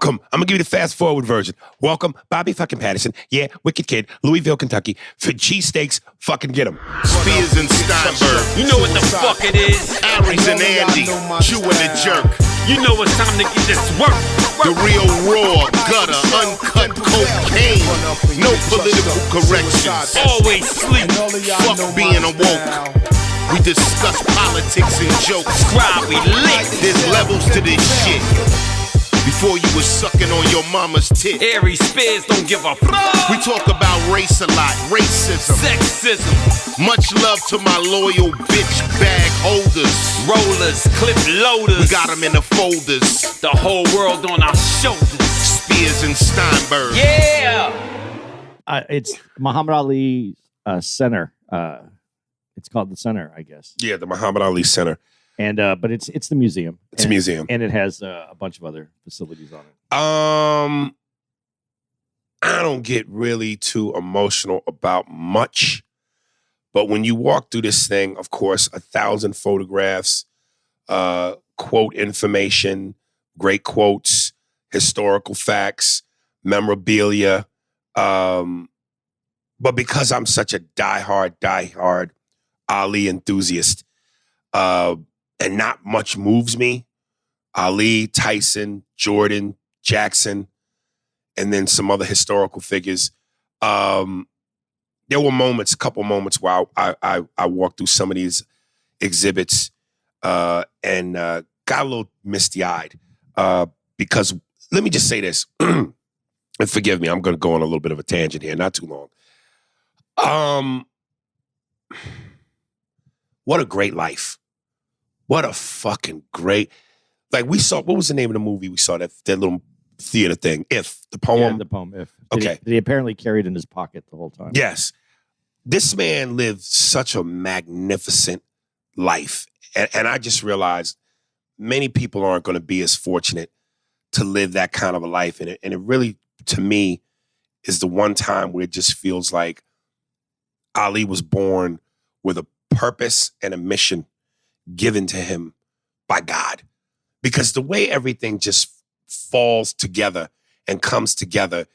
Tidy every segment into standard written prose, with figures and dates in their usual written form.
Welcome. I'm going to give you the fast forward version. Welcome, Bobby fucking Patterson. Yeah, Wicked Kid, Louisville, Kentucky. For cheesesteaks, fucking get them. Spears and Steinberg. You know what the fuck it is. Aries and Andy, Chew and the Jerk. You know it's time to get this work. The real raw, gutter, uncut cocaine. No political corrections. Always sleep. Fuck being awoke. We discuss politics and jokes. Subscribe, we lit. There's levels to this shit. Before you was sucking on your mama's tit. Aries Spears don't give a fuck. We talk about race a lot, racism, Sexism. Much love to my loyal bitch bag holders. Rollers, clip loaders. We got them in the folders. The whole world on our shoulders. Spears and Steinberg. Yeah. It's Muhammad Ali Center. It's called the Center, I guess. Yeah, the Muhammad Ali Center. And but it's the museum. It's a museum. And it has a bunch of other facilities on it. I don't get really too emotional about much. But when you walk through this thing, of course, 1,000 photographs, quote information, great quotes, historical facts, memorabilia. But because I'm such a diehard Ali enthusiast, and not much moves me. Ali, Tyson, Jordan, Jackson, and then some other historical figures. There were moments, a couple moments where I walked through some of these exhibits and got a little misty-eyed. Because let me just say this, and forgive me, I'm going to go on a little bit of a tangent here, not too long. What a great life. What a fucking great, like we saw, what was the name of the movie we saw, that little theater thing, If, the poem? Yeah, the poem, If. That he apparently carried in his pocket the whole time. Yes. This man lived such a magnificent life. And I just realized many people aren't going to be as fortunate to live that kind of a life. And it really, to me, is the one time where it just feels like Ali was born with a purpose and a mission given to him by God. Because the way everything just falls together and comes together,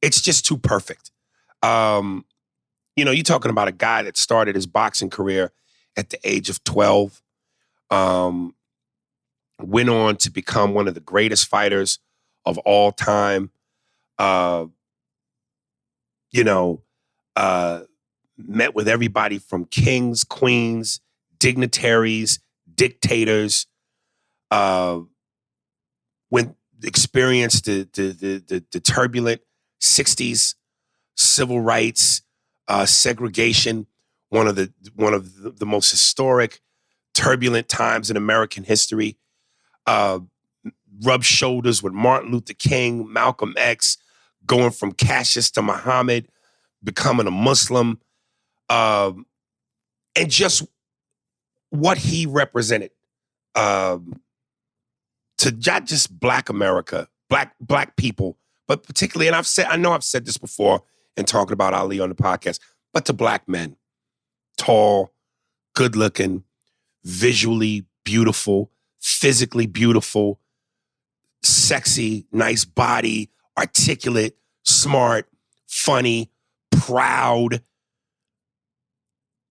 it's just too perfect. You're talking about a guy that started his boxing career at the age of 12, went on to become one of the greatest fighters of all time, met with everybody from kings, queens, dignitaries, dictators, experienced the turbulent 60s, civil rights, segregation, one of the most historic, turbulent times in American history. Rubbed shoulders with Martin Luther King, Malcolm X, going from Cassius to Muhammad, becoming a Muslim, and just what he represented to not just Black America, black people, but particularly, and I know I've said this before in talking about Ali on the podcast, but to Black men, tall, good looking, visually beautiful, physically beautiful, sexy, nice body, articulate, smart, funny, proud.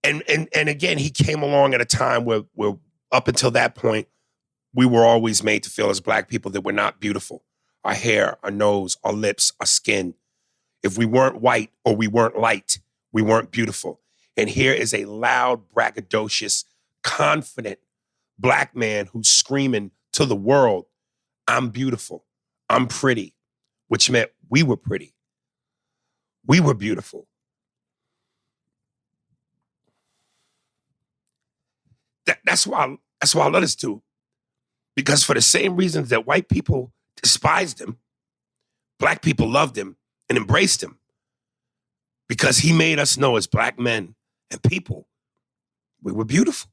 And again, he came along at a time where up until that point, we were always made to feel as Black people that we're not beautiful. Our hair, our nose, our lips, our skin. If we weren't white or we weren't light, we weren't beautiful. And here is a loud, braggadocious, confident Black man who's screaming to the world, I'm beautiful, I'm pretty, which meant we were pretty. We were beautiful. That's why I let us do. Because for the same reasons that white people despised him, Black people loved him and embraced him. Because he made us know as Black men and people, we were beautiful.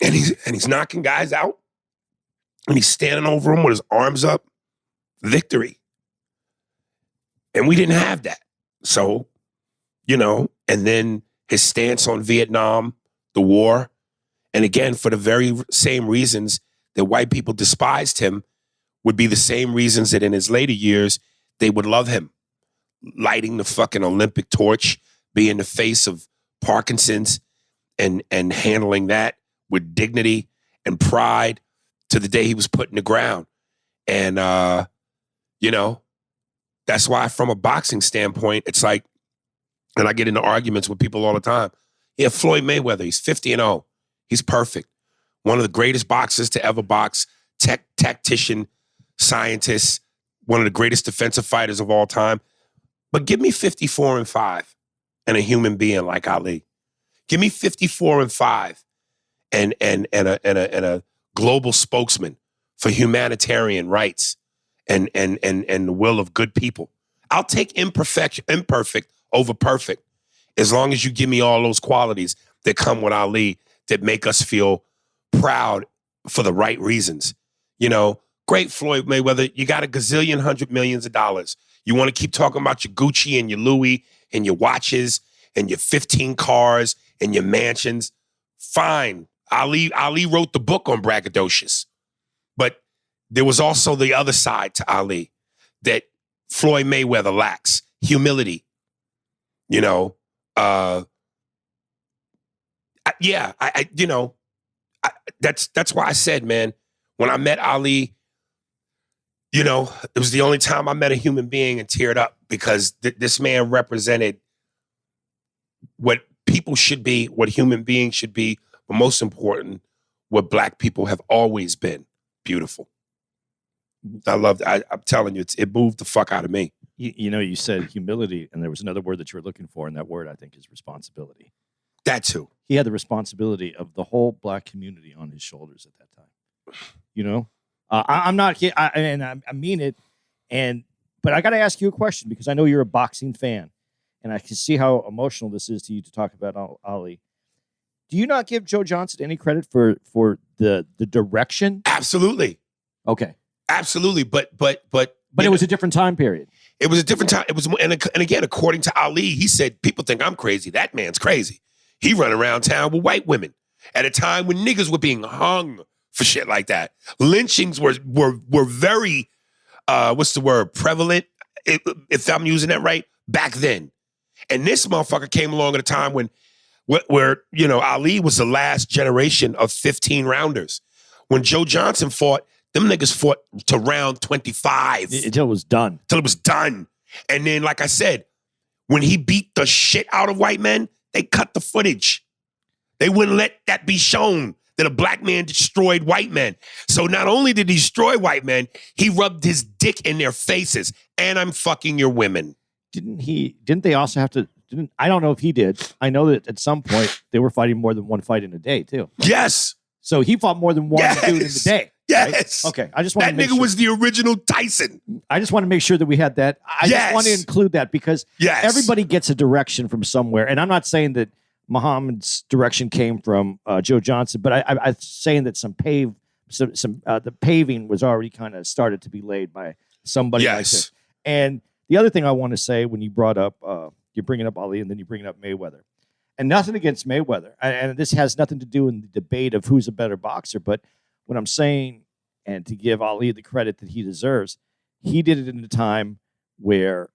And he's knocking guys out. And he's standing over them with his arms up. Victory. And we didn't have that. So, and then his stance on Vietnam, the war, and again, for the very same reasons that white people despised him would be the same reasons that in his later years, they would love him. Lighting the fucking Olympic torch, being the face of Parkinson's, and handling that with dignity and pride to the day he was put in the ground. And, that's why from a boxing standpoint, it's like, and I get into arguments with people all the time. Yeah, Floyd Mayweather, he's 50-0. He's perfect. One of the greatest boxers to ever box, tactician, scientist, one of the greatest defensive fighters of all time. But give me 54-5 and a human being like Ali. Give me 54-5 and a global spokesman for humanitarian rights and the will of good people. I'll take imperfect over perfect, as long as you give me all those qualities that come with Ali that make us feel proud for the right reasons. Great Floyd Mayweather, you got a gazillion $100 million. You want to keep talking about your Gucci and your Louis and your watches and your 15 cars and your mansions. Fine. Ali wrote the book on braggadocious. But there was also the other side to Ali that Floyd Mayweather lacks. Humility. That's why I said, man, when I met Ali, it was the only time I met a human being and teared up, because this man represented what people should be, what human beings should be, but most important, what Black people have always been: beautiful. I loved it. I'm telling you, it moved the fuck out of me. You said humility, and there was another word that you were looking for, and that word, I think, is responsibility. That too. He had the responsibility of the whole Black community on his shoulders at that time. I'm not kidding, and I mean it. But I got to ask you a question, because I know you're a boxing fan, and I can see how emotional this is to you to talk about Ali. Do you not give Joe Johnson any credit for the direction? Absolutely. Okay. Absolutely. But it was a different time period. It was a different time. It was, and again, according to Ali, he said, people think I'm crazy. That man's crazy. He run around town with white women at a time when niggas were being hung for shit like that. Lynchings were very, prevalent, if I'm using that right, back then. And this motherfucker came along at a time when where Ali was the last generation of 15 rounders. When Joe Johnson fought, them niggas fought to round 25. Until it was done. Till it was done. And then, like I said, when he beat the shit out of white men, they cut the footage. They wouldn't let that be shown that a Black man destroyed white men. So not only did he destroy white men, he rubbed his dick in their faces. And I'm fucking your women. Didn't they also have to, I don't know if he did. I know that at some point they were fighting more than one fight in a day too. Yes. So he fought more than one dude in the day. Yes. Right? Okay. I just want that to make nigga was the original Tyson. I just want to make sure that we had that. I just want to include that, because everybody gets a direction from somewhere. And I'm not saying that Muhammad's direction came from Joe Johnson, but I'm saying that the paving was already kind of started to be laid by somebody like this. And the other thing I want to say, when you brought up, you're bringing up Ali and then you're bringing up Mayweather. And nothing against Mayweather. And this has nothing to do in the debate of who's a better boxer. But what I'm saying, and to give Ali the credit that he deserves, he did it in a time where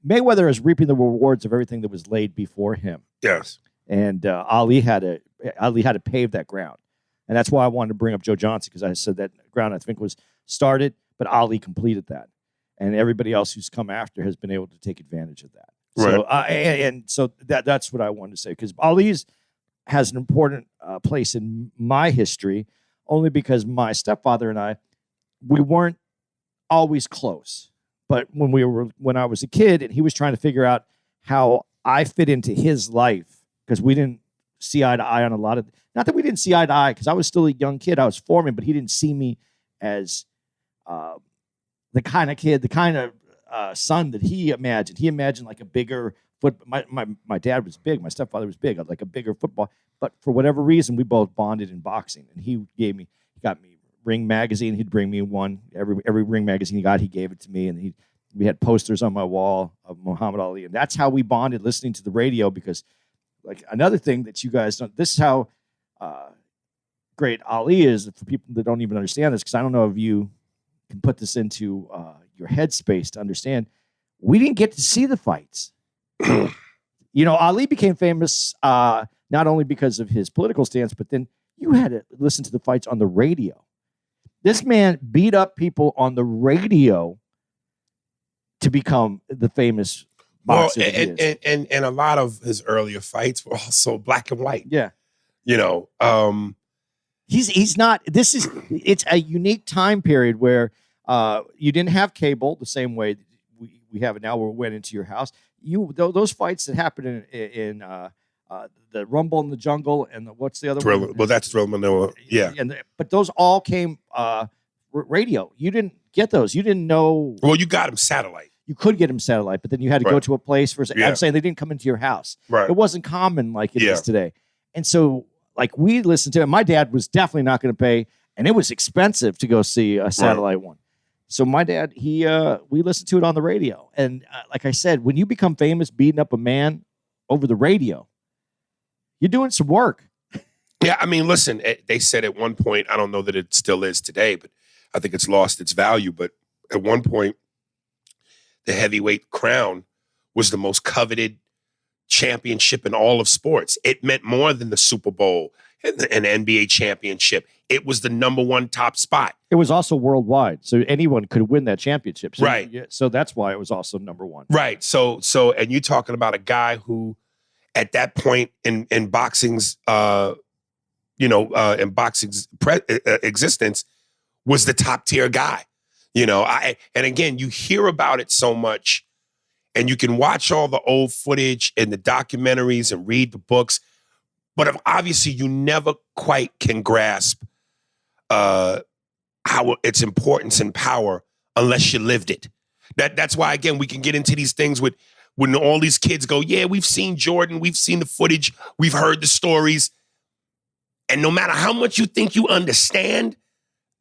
Mayweather is reaping the rewards of everything that was laid before him. Yes. And Ali had to pave that ground. And that's why I wanted to bring up Joe Johnson, because I said that ground, I think, was started, but Ali completed that. And everybody else who's come after has been able to take advantage of that. Right. So that's what I wanted to say, because Ali has an important place in my history, only because my stepfather and I, we weren't always close. But when I was a kid and he was trying to figure out how I fit into his life, because we didn't see eye to eye on a lot of, not that we didn't see eye to eye, because I was still a young kid, I was forming, but he didn't see me as the kind of kid, the kind of son that he imagined. He imagined like a bigger foot. My dad was big. My stepfather was big, like a bigger football. But for whatever reason, we both bonded in boxing. And he got me Ring magazine. He'd bring me one. Every Ring magazine he got, he gave it to me. And we had posters on my wall of Muhammad Ali. And that's how we bonded, listening to the radio. Because like another thing that you guys don't, this is how great Ali is for people that don't even understand this. Because I don't know if you can put this into your headspace to understand, we didn't get to see the fights. Ali became famous not only because of his political stance, but then you had to listen to the fights on the radio. This man beat up people on the radio to become the famous boxer. And a lot of his earlier fights were also black and white. Yeah. He's not, it's a unique time period where you didn't have cable the same way we have it now, where we went into your house. Those fights that happened in the Rumble in the Jungle and what's the other one? Well, that's Thrill Manila. Yeah. But those all came radio. You didn't get those. You didn't know. Well, you got them satellite. You could get them satellite, but then you had to go to a place for. I'm saying they didn't come into your house. Right. It wasn't common like it is today. And so, like, we listened to it. My dad was definitely not going to pay, and it was expensive to go see a satellite one. So my dad, we listened to it on the radio. And like I said, when you become famous beating up a man over the radio, you're doing some work. Yeah, I mean, listen, they said at one point, I don't know that it still is today, but I think it's lost its value. But at one point, the heavyweight crown was the most coveted championship in all of sports. It meant more than the Super Bowl and the NBA championship. It was the number one top spot. It was also worldwide, so anyone could win that championship. So, right. So that's why it was also number one. Right. So, and you're talking about a guy who, at that point in boxing's, existence, was the top tier guy. And again, you hear about it so much, and you can watch all the old footage and the documentaries and read the books, but obviously you never quite can grasp how its importance and power unless you lived it. That's why, again, we can get into these things with when all these kids go, yeah, we've seen Jordan, we've seen the footage, we've heard the stories. And no matter how much you think you understand,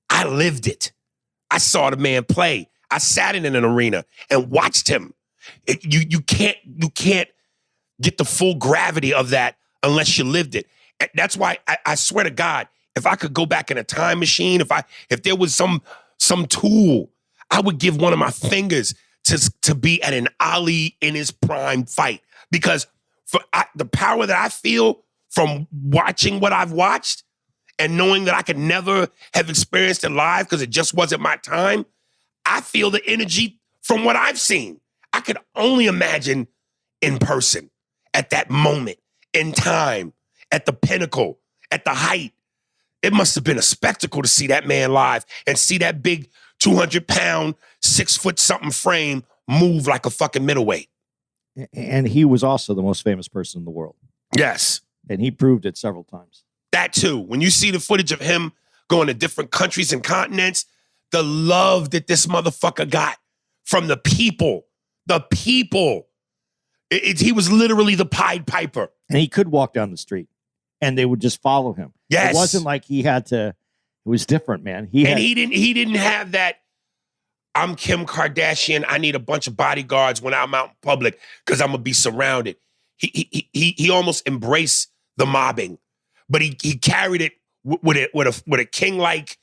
I lived it. I saw the man play. I sat in an arena and watched him. You can't get the full gravity of that unless you lived it. And that's why I swear to God, if I could go back in a time machine, if there was some tool, I would give one of my fingers to be at an Ali in his prime fight. Because the power that I feel from watching what I've watched and knowing that I could never have experienced it live because it just wasn't my time, I feel the energy from what I've seen. I could only imagine in person, at that moment, in time, at the pinnacle, at the height. It must have been a spectacle to see that man live and see that big 200-pound, 6-foot-something frame move like a fucking middleweight. And he was also the most famous person in the world. Yes. And he proved it several times. That too. When you see the footage of him going to different countries and continents, the love that this motherfucker got from the people. He was literally the Pied Piper. And he could walk down the street and they would just follow him. Yes. It wasn't like he had to, it was different, man. He didn't have that, I'm Kim Kardashian, I need a bunch of bodyguards when I'm out in public because I'm going to be surrounded. He almost embraced the mobbing, but he carried it with a king-like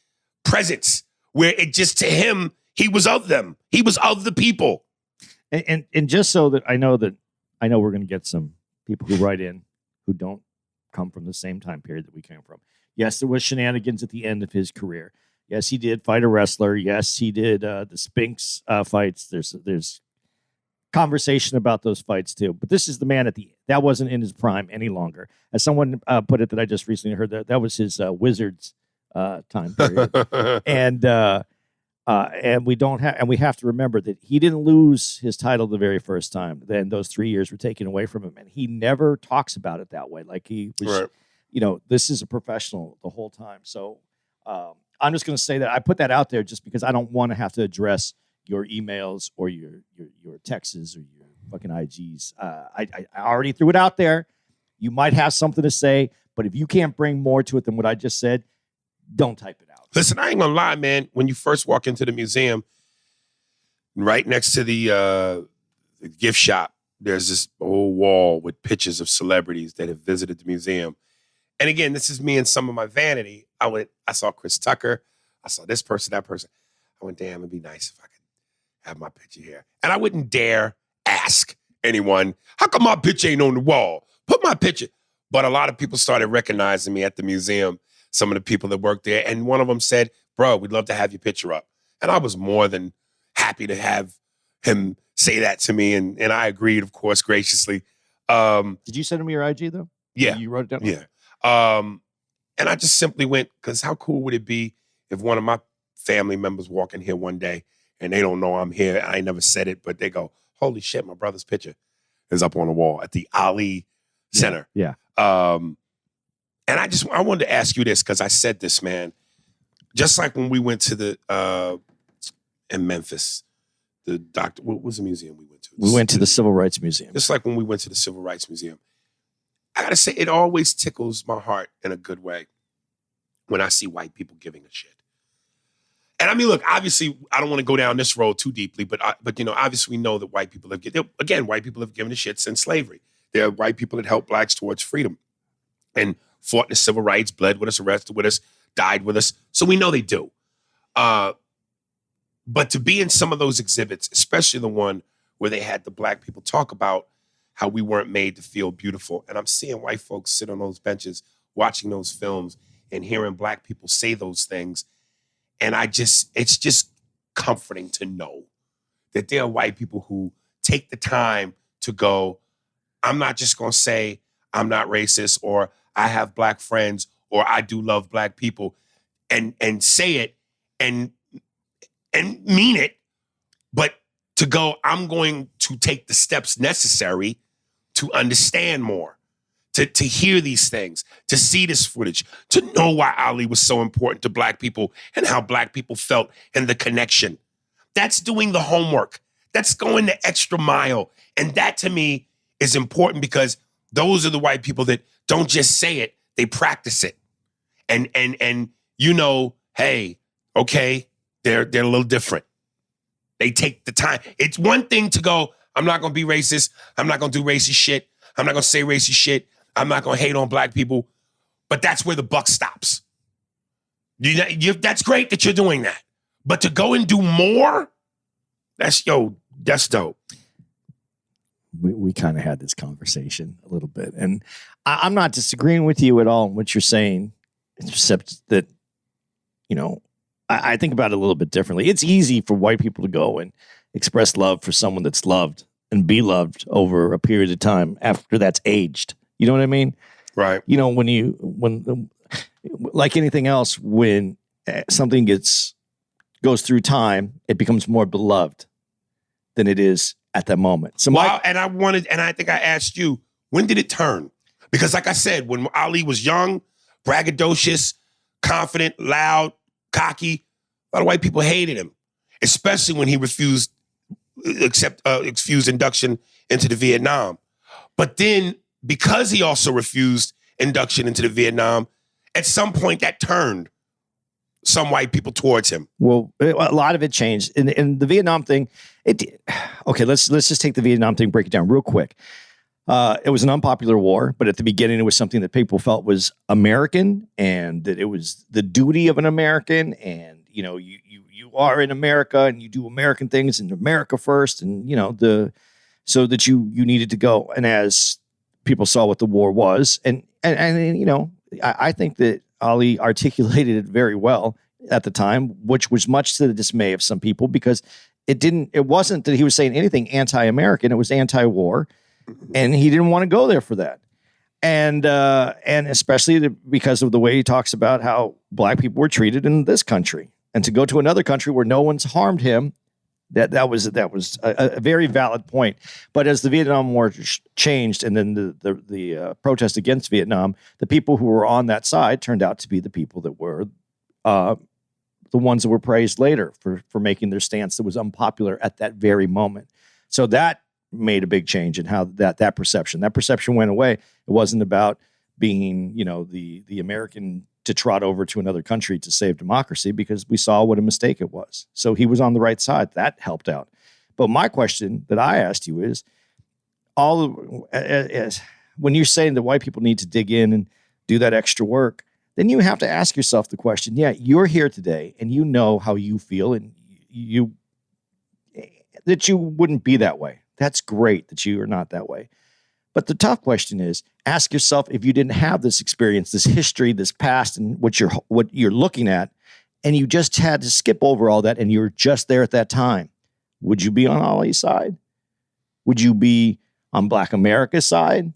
presence where it just, to him, he was of them. He was of the people. And just so that I know we're going to get some people who write in who don't come from the same time period that we came from. Yes, there was shenanigans at the end of his career. Yes, he did fight a wrestler. Yes, he did the Spinks fights. There's conversation about those fights too. But this is the man that wasn't in his prime any longer. As someone put it that I just recently heard, that was his Wizards time period. And we have to remember that he didn't lose his title the very first time. Then those 3 years were taken away from him, and he never talks about it that way. Like he was, right. This is a professional the whole time. So I'm just going to say that I put that out there just because I don't want to have to address your emails or your texts or your fucking IGs. I already threw it out there. You might have something to say, but if you can't bring more to it than what I just said, don't type it out. Listen, I ain't gonna lie, man. When you first walk into the museum, right next to the gift shop, there's this old wall with pictures of celebrities that have visited the museum. And again, this is me and some of my vanity. I saw Chris Tucker. I saw this person, that person. I went, damn, it'd be nice if I could have my picture here. And I wouldn't dare ask anyone, how come my picture ain't on the wall? Put my picture. But a lot of people started recognizing me at the museum, some of the people that worked there. And one of them said, bro, we'd love to have your picture up. And I was more than happy to have him say that to me. And I agreed, of course, graciously. Did you send him your IG, though? Yeah. You wrote it down? Yeah. And I just simply went, because how cool would it be if one of my family members walk in here one day and they don't know I'm here. I ain't never said it, but they go, holy shit, my brother's picture is up on the wall at the Ali Center. Yeah. And I wanted to ask you this, because I said this, man. Just like when we went to the, in Memphis, what was the museum we went to? We went to the Civil Rights Museum. Just like when we went to the Civil Rights Museum. I got to say, it always tickles my heart in a good way when I see white people giving a shit. And I mean, look, obviously, I don't want to go down this road too deeply, but you know, obviously we know that white people have given a shit since slavery. There are white people that helped blacks towards freedom and fought in the civil rights, bled with us, arrested with us, died with us. So we know they do. But to be in some of those exhibits, especially the one where they had the black people talk about how we weren't made to feel beautiful. And I'm seeing white folks sit on those benches, watching those films and hearing black people say those things. And it's just comforting to know that there are white people who take the time to go, I'm not just going to say I'm not racist, or I have black friends, or I do love black people, and say it and mean it, but to go, I'm going to take the steps necessary to understand more, to hear these things, to see this footage, to know why Ali was so important to black people and how black people felt and the connection. That's doing the homework. That's going the extra mile. And that to me is important, because those are the white people that don't just say it, they practice it. And you know, hey, okay, they're a little different. They take the time. It's one thing to go, I'm not going to be racist. I'm not going to do racist shit. I'm not going to say racist shit. I'm not going to hate on black people. But that's where the buck stops. That's great that you're doing that. But to go and do more, that's dope. We kind of had this conversation a little bit. And I'm not disagreeing with you at all in what you're saying, except that, you know, I think about it a little bit differently. It's easy for white people to go and express love for someone that's loved and be loved over a period of time after that's aged. You know what I mean? Right. You know, when like anything else, when something goes through time, it becomes more beloved than it is at that moment. So and I think I asked you, when did it turn? Because like I said, when Ali was young, braggadocious, confident, loud, cocky, a lot of white people hated him, especially when he refused induction into the Vietnam. But then, because he also refused induction into the Vietnam, at some point that turned some white people towards him. Well, a lot of it changed. In the Vietnam thing, okay, let's just take the Vietnam thing, break it down real quick. It was an unpopular war, but at the beginning it was something that people felt was American, and that it was the duty of an American, and you know, you are in America and you do American things and America first, and you know, so that you needed to go. And as people saw what the war was, and you know, I think that Ali articulated it very well at the time, which was much to the dismay of some people, because it wasn't that he was saying anything anti-American, it was anti-war. And he didn't want to go there for that. And especially because of the way he talks about how black people were treated in this country. And to go to another country where no one's harmed him, that was a very valid point. But as the Vietnam War changed, and then the protest against Vietnam, the people who were on that side turned out to be the people that were the ones that were praised later for making their stance that was unpopular at that very moment. So that made a big change in how that perception went away. It wasn't about being, you know, the American to trot over to another country to save democracy, because we saw what a mistake it was. So he was on the right side. That helped out. But my question that I asked you is, when you're saying that white people need to dig in and do that extra work, then you have to ask yourself the question, yeah, you're here today and you know how you feel, and you wouldn't be that way. That's great that you are not that way. But the tough question is, ask yourself, if you didn't have this experience, this history, this past, and what you're looking at, and you just had to skip over all that and you were just there at that time, would you be on Ali's side? Would you be on Black America's side?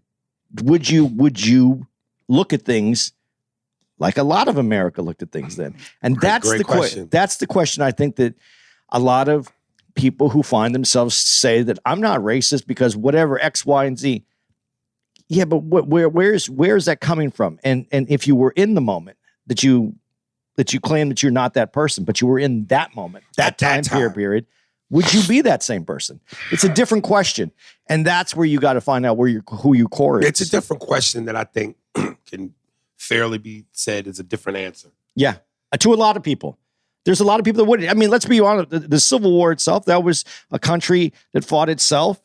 Would you look at things like a lot of America looked at things then? And that's the question. That's the question I think that a lot of people who find themselves say that I'm not racist because whatever X, Y, and Z. Yeah, but where's that coming from? And if you were in the moment that you claim that you're not that person, but you were in that moment, that time period, would you be that same person? It's a different question. And that's where you got to find out who your core is. It's a different question that I think can fairly be said is a different answer. Yeah. To a lot of people. There's a lot of people that wouldn't. I mean, let's be honest. The Civil War itself, that was a country that fought itself.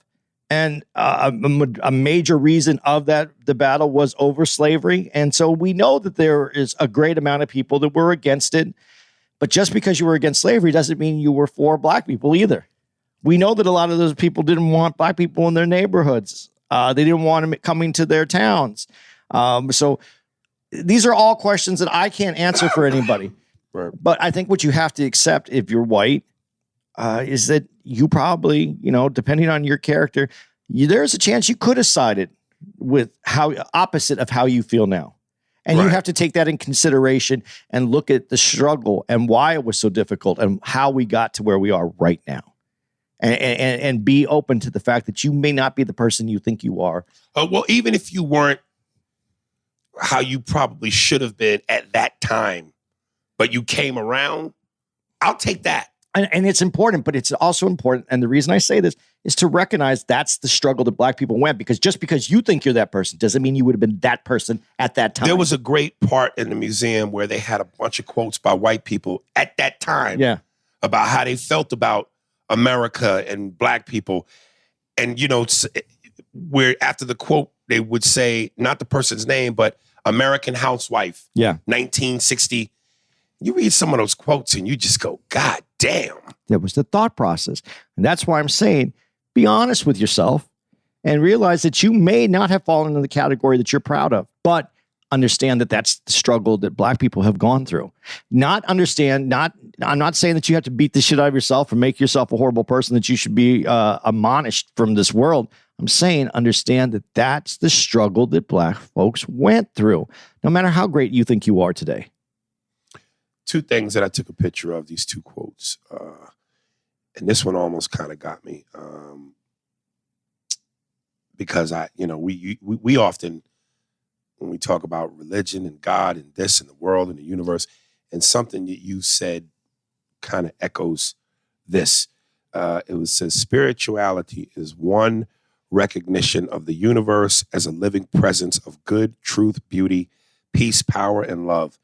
And a major reason of the battle was over slavery. And so we know that there is a great amount of people that were against it. But just because you were against slavery doesn't mean you were for black people either. We know that a lot of those people didn't want black people in their neighborhoods. They didn't want them coming to their towns. So these are all questions that I can't answer for anybody. Right. But I think what you have to accept if you're white is that you probably, depending on your character, there's a chance you could have sided with opposite of how you feel now. And you have to take that in consideration and look at the struggle and why it was so difficult and how we got to where we are right now. And be open to the fact that you may not be the person you think you are. Well, even if you weren't how you probably should have been at that time, but you came around, I'll take that. And it's important, but it's also important. And the reason I say this is to recognize that's the struggle that black people went, because just because you think you're that person doesn't mean you would have been that person at that time. There was a great part in the museum where they had a bunch of quotes by white people at that time about how they felt about America and black people. And, where after the quote, they would say, not the person's name, but American housewife, 1960. You read some of those quotes and you just go, God damn. That was the thought process. And that's why I'm saying, be honest with yourself and realize that you may not have fallen into the category that you're proud of, but understand that that's the struggle that black people have gone through. I'm not saying that you have to beat the shit out of yourself or make yourself a horrible person, that you should be admonished from this world. I'm saying understand that that's the struggle that black folks went through, no matter how great you think you are today. Two things that I took a picture of, these two quotes. And this one almost kind of got me. Because we often, when we talk about religion and God and this and the world and the universe, and something that you said kind of echoes this. Says spirituality is one recognition of the universe as a living presence of good, truth, beauty, peace, power, and love.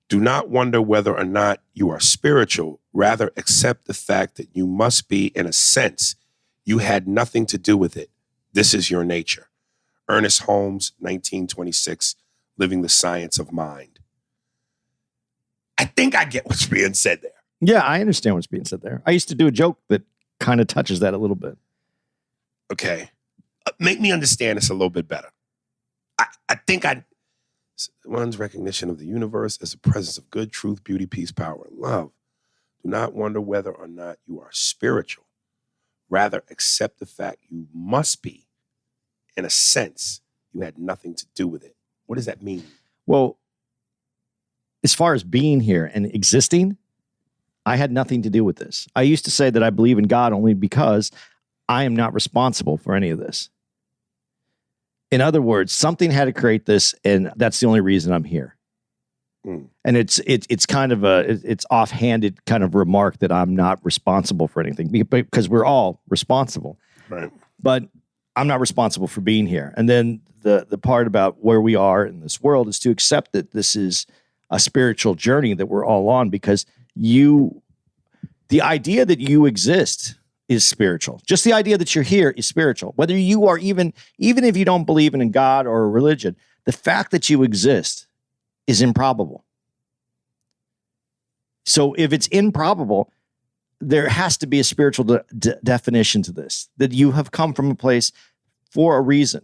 Do not wonder whether or not you are spiritual. Rather, accept the fact that you must be, in a sense. You had nothing to do with it. This is your nature. Ernest Holmes, 1926, Living the Science of Mind. I think I get what's being said there. Yeah, I understand what's being said there. I used to do a joke that kind of touches that a little bit. Okay. Make me understand this a little bit better. I think one's recognition of the universe as a presence of good, truth, beauty, peace, power, and love. Do not wonder whether or not you are spiritual. Rather, accept the fact you must be. In a sense, you had nothing to do with it. What does that mean? Well, as far as being here and existing, I had nothing to do with this. I used to say that I believe in God only because I am not responsible for any of this. In other words, something had to create this, and that's the only reason I'm here. And it's kind of it's offhanded kind of remark that I'm not responsible for anything, because we're all responsible. Right. But I'm not responsible for being here. And then the part about where we are in this world is to accept that this is a spiritual journey that we're all on, because the idea that you exist is spiritual. Just the idea that you're here is spiritual. Whether you are even if you don't believe in God or a religion, the fact that you exist is improbable. So if it's improbable, there has to be a spiritual definition to this, that you have come from a place for a reason.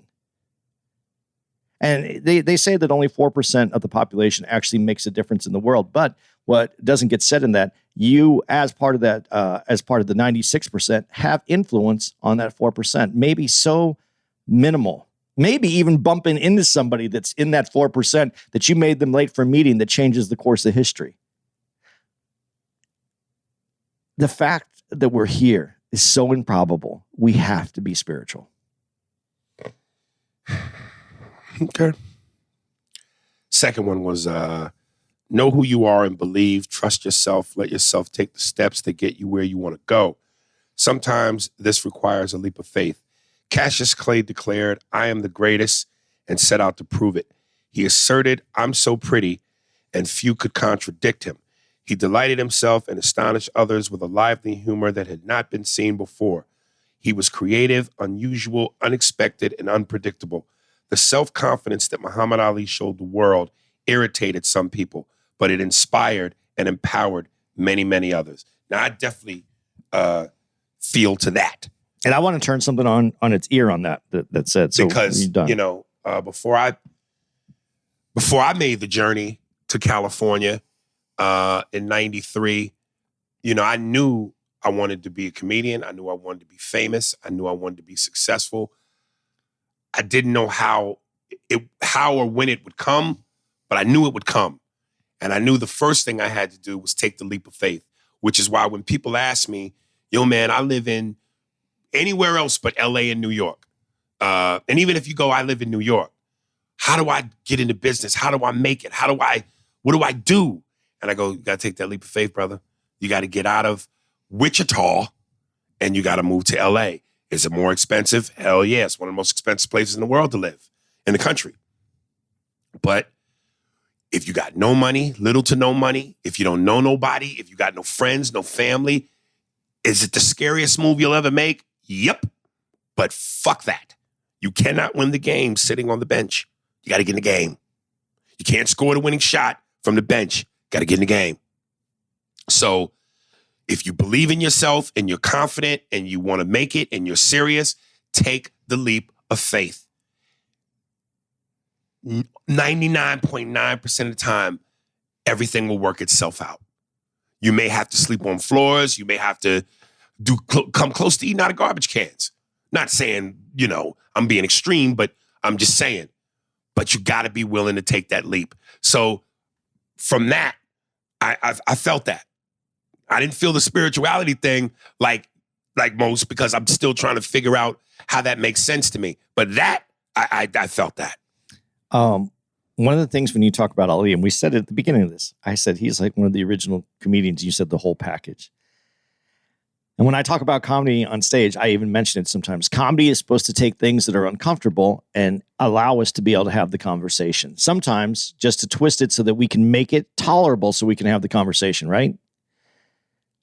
And they say that only 4% of the population actually makes a difference in the world. But what doesn't get said in that, you as part of that, as part of the 96%, have influence on that 4%, maybe so minimal, maybe even bumping into somebody that's in that 4% that you made them late for a meeting that changes the course of history. The fact that we're here is so improbable. We have to be spiritual. Okay. Second one was know who you are and believe, trust yourself, let yourself take the steps that get you where you want to go. Sometimes this requires a leap of faith. Cassius Clay declared, "I am the greatest," and set out to prove it. He asserted, "I'm so pretty," and few could contradict him. He delighted himself and astonished others with a lively humor that had not been seen before. He was creative, unusual, unexpected, and unpredictable. The self-confidence that Muhammad Ali showed the world irritated some people, but it inspired and empowered many, many others. Now, I definitely feel to that. And I want to turn something on its ear on that said. So because, before I made the journey to California in 93, I knew I wanted to be a comedian. I knew I wanted to be famous. I knew I wanted to be successful. I didn't know how or when it would come, but I knew it would come. And I knew the first thing I had to do was take the leap of faith, which is why when people ask me, yo, man, I live in anywhere else but LA and New York. And even if you go, I live in New York. How do I get into business? How do I make it? What do I do? And I go, you got to take that leap of faith, brother. You got to get out of Wichita and you got to move to LA. Is it more expensive? Hell yeah. It's one of the most expensive places in the world to live, in the country. But if you got no money, little to no money, if you don't know nobody, if you got no friends, no family, is it the scariest move you'll ever make? Yep. But fuck that. You cannot win the game sitting on the bench. You got to get in the game. You can't score the winning shot from the bench. Got to get in the game. So if you believe in yourself and you're confident and you want to make it and you're serious, take the leap of faith. 99.9% of the time, everything will work itself out. You may have to sleep on floors. You may have to come close to eating out of garbage cans. Not saying, I'm being extreme, but I'm just saying. But you got to be willing to take that leap. So from that, I felt that. I didn't feel the spirituality thing like most because I'm still trying to figure out how that makes sense to me. But that, I felt that. One of the things when you talk about Ali, and we said it at the beginning of this, I said he's like one of the original comedians. You said the whole package. And when I talk about comedy on stage, I even mention it sometimes. Comedy is supposed to take things that are uncomfortable and allow us to be able to have the conversation. Sometimes just to twist it so that we can make it tolerable so we can have the conversation, right?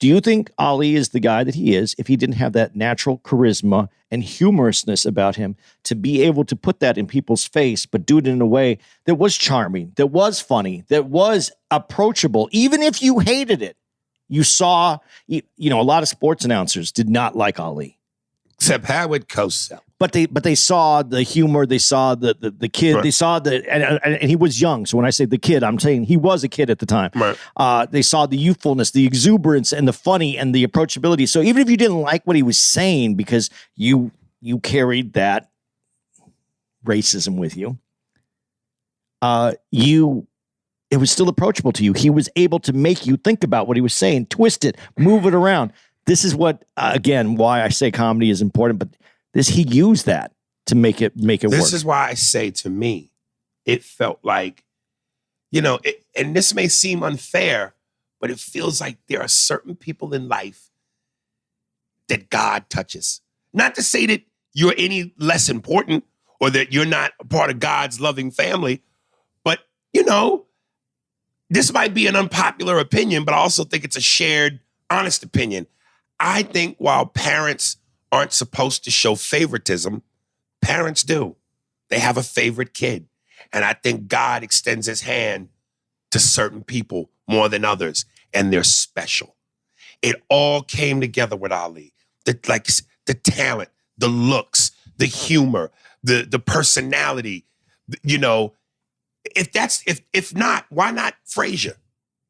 Do you think Ali is the guy that he is if he didn't have that natural charisma and humorousness about him to be able to put that in people's face, but do it in a way that was charming, that was funny, that was approachable, even if you hated it? You saw, a lot of sports announcers did not like Ali. Except Haywood Cosell. But they saw the humor, they saw the kid, right. They saw and he was young. So when I say the kid, I'm saying he was a kid at the time. Right. They saw the youthfulness, the exuberance, and the funny and the approachability. So even if you didn't like what he was saying because you carried that racism with you, it was still approachable to you. He was able to make you think about what he was saying, twist it, move it around. This is what, again, why I say comedy is important, but he used that to make it work. This is why I say, to me, it felt like, and this may seem unfair, but it feels like there are certain people in life that God touches. Not to say that you're any less important or that you're not a part of God's loving family, but, this might be an unpopular opinion, but I also think it's a shared, honest opinion. I think while parents aren't supposed to show favoritism, parents do. They have a favorite kid. And I think God extends his hand to certain people more than others, and they're special. It all came together with Ali. The talent, the looks, the humor, the personality. You know, if not, why not Frazier?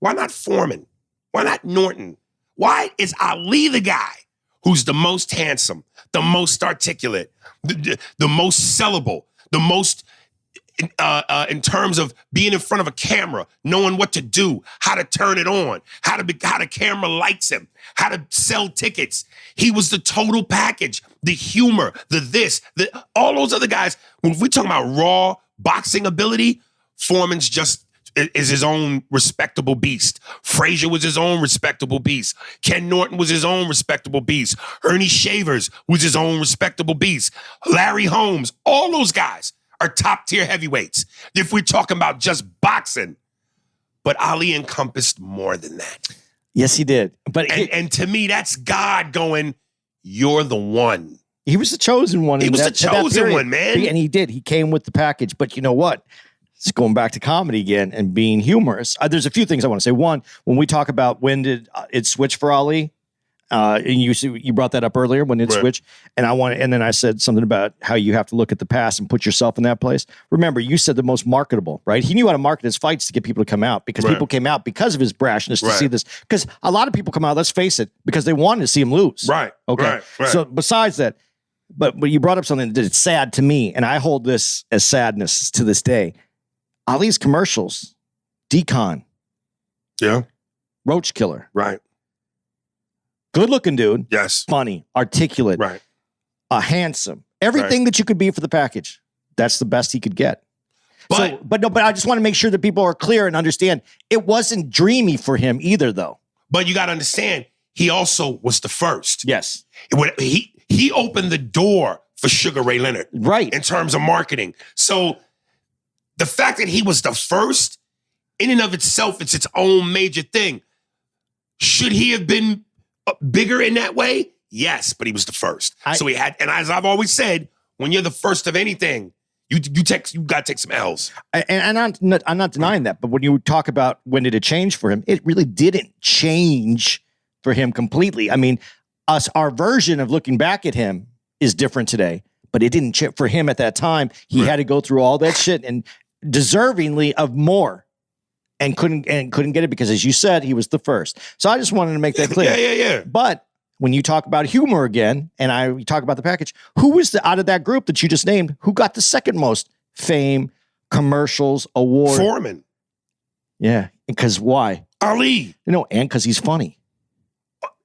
Why not Foreman? Why not Norton? Why is Ali the guy who's the most handsome, the most articulate, the most sellable, the most in terms of being in front of a camera, knowing what to do, how to turn it on, how the camera likes him, how to sell tickets. He was the total package, the humor, all those other guys. When we talk about raw boxing ability, Foreman's just is his own respectable beast. Frazier was his own respectable beast. Ken Norton was his own respectable beast. Ernie Shavers was his own respectable beast. Larry Holmes, all those guys are top tier heavyweights. If we're talking about just boxing, but Ali encompassed more than that. Yes, he did. And to me, that's God going, you're the one. He was the chosen one. He was the chosen one, man. And he did. He came with the package. But you know what? It's going back to comedy again and being humorous. There's a few things I want to say. One, when we talk about when did it switch for Ali, and you brought that up earlier when it switched, and then I said something about how you have to look at the past and put yourself in that place. Remember, you said the most marketable, right? He knew how to market his fights to get people to come out because people came out because of his brashness to see this. Because a lot of people come out, let's face it, because they wanted to see him lose. Right. Okay. Right. So besides that, but you brought up something that it's sad to me, and I hold this as sadness to this day. Ali's commercials, Decon, Yeah. Roach Killer, Right. good looking dude, Yes. funny, articulate, Right. Handsome, everything that you could be for the package. That's the best he could get. But I just want to make sure that people are clear and understand it wasn't dreamy for him either, though. But you got to understand, he also was the first. Yes. He opened the door for Sugar Ray Leonard. Right. In terms of marketing. So the fact that he was the first, in and of itself, it's its own major thing. Should he have been bigger in that way? Yes, but he was the first. So he had, and as I've always said, when you're the first of anything, you got to take some L's. And I'm not denying that. But when you talk about when did it change for him, it really didn't change for him completely. I mean, our version of looking back at him is different today, but it didn't for him at that time. He had to go through all that shit and deservingly of more, and couldn't get it because, as you said, he was the first. So I just wanted to make that clear. Yeah. But when you talk about humor again, and we talk about the package, who was out of that group that you just named, who got the second most fame, commercials, award? Foreman. Yeah, because why? Ali. And because he's funny.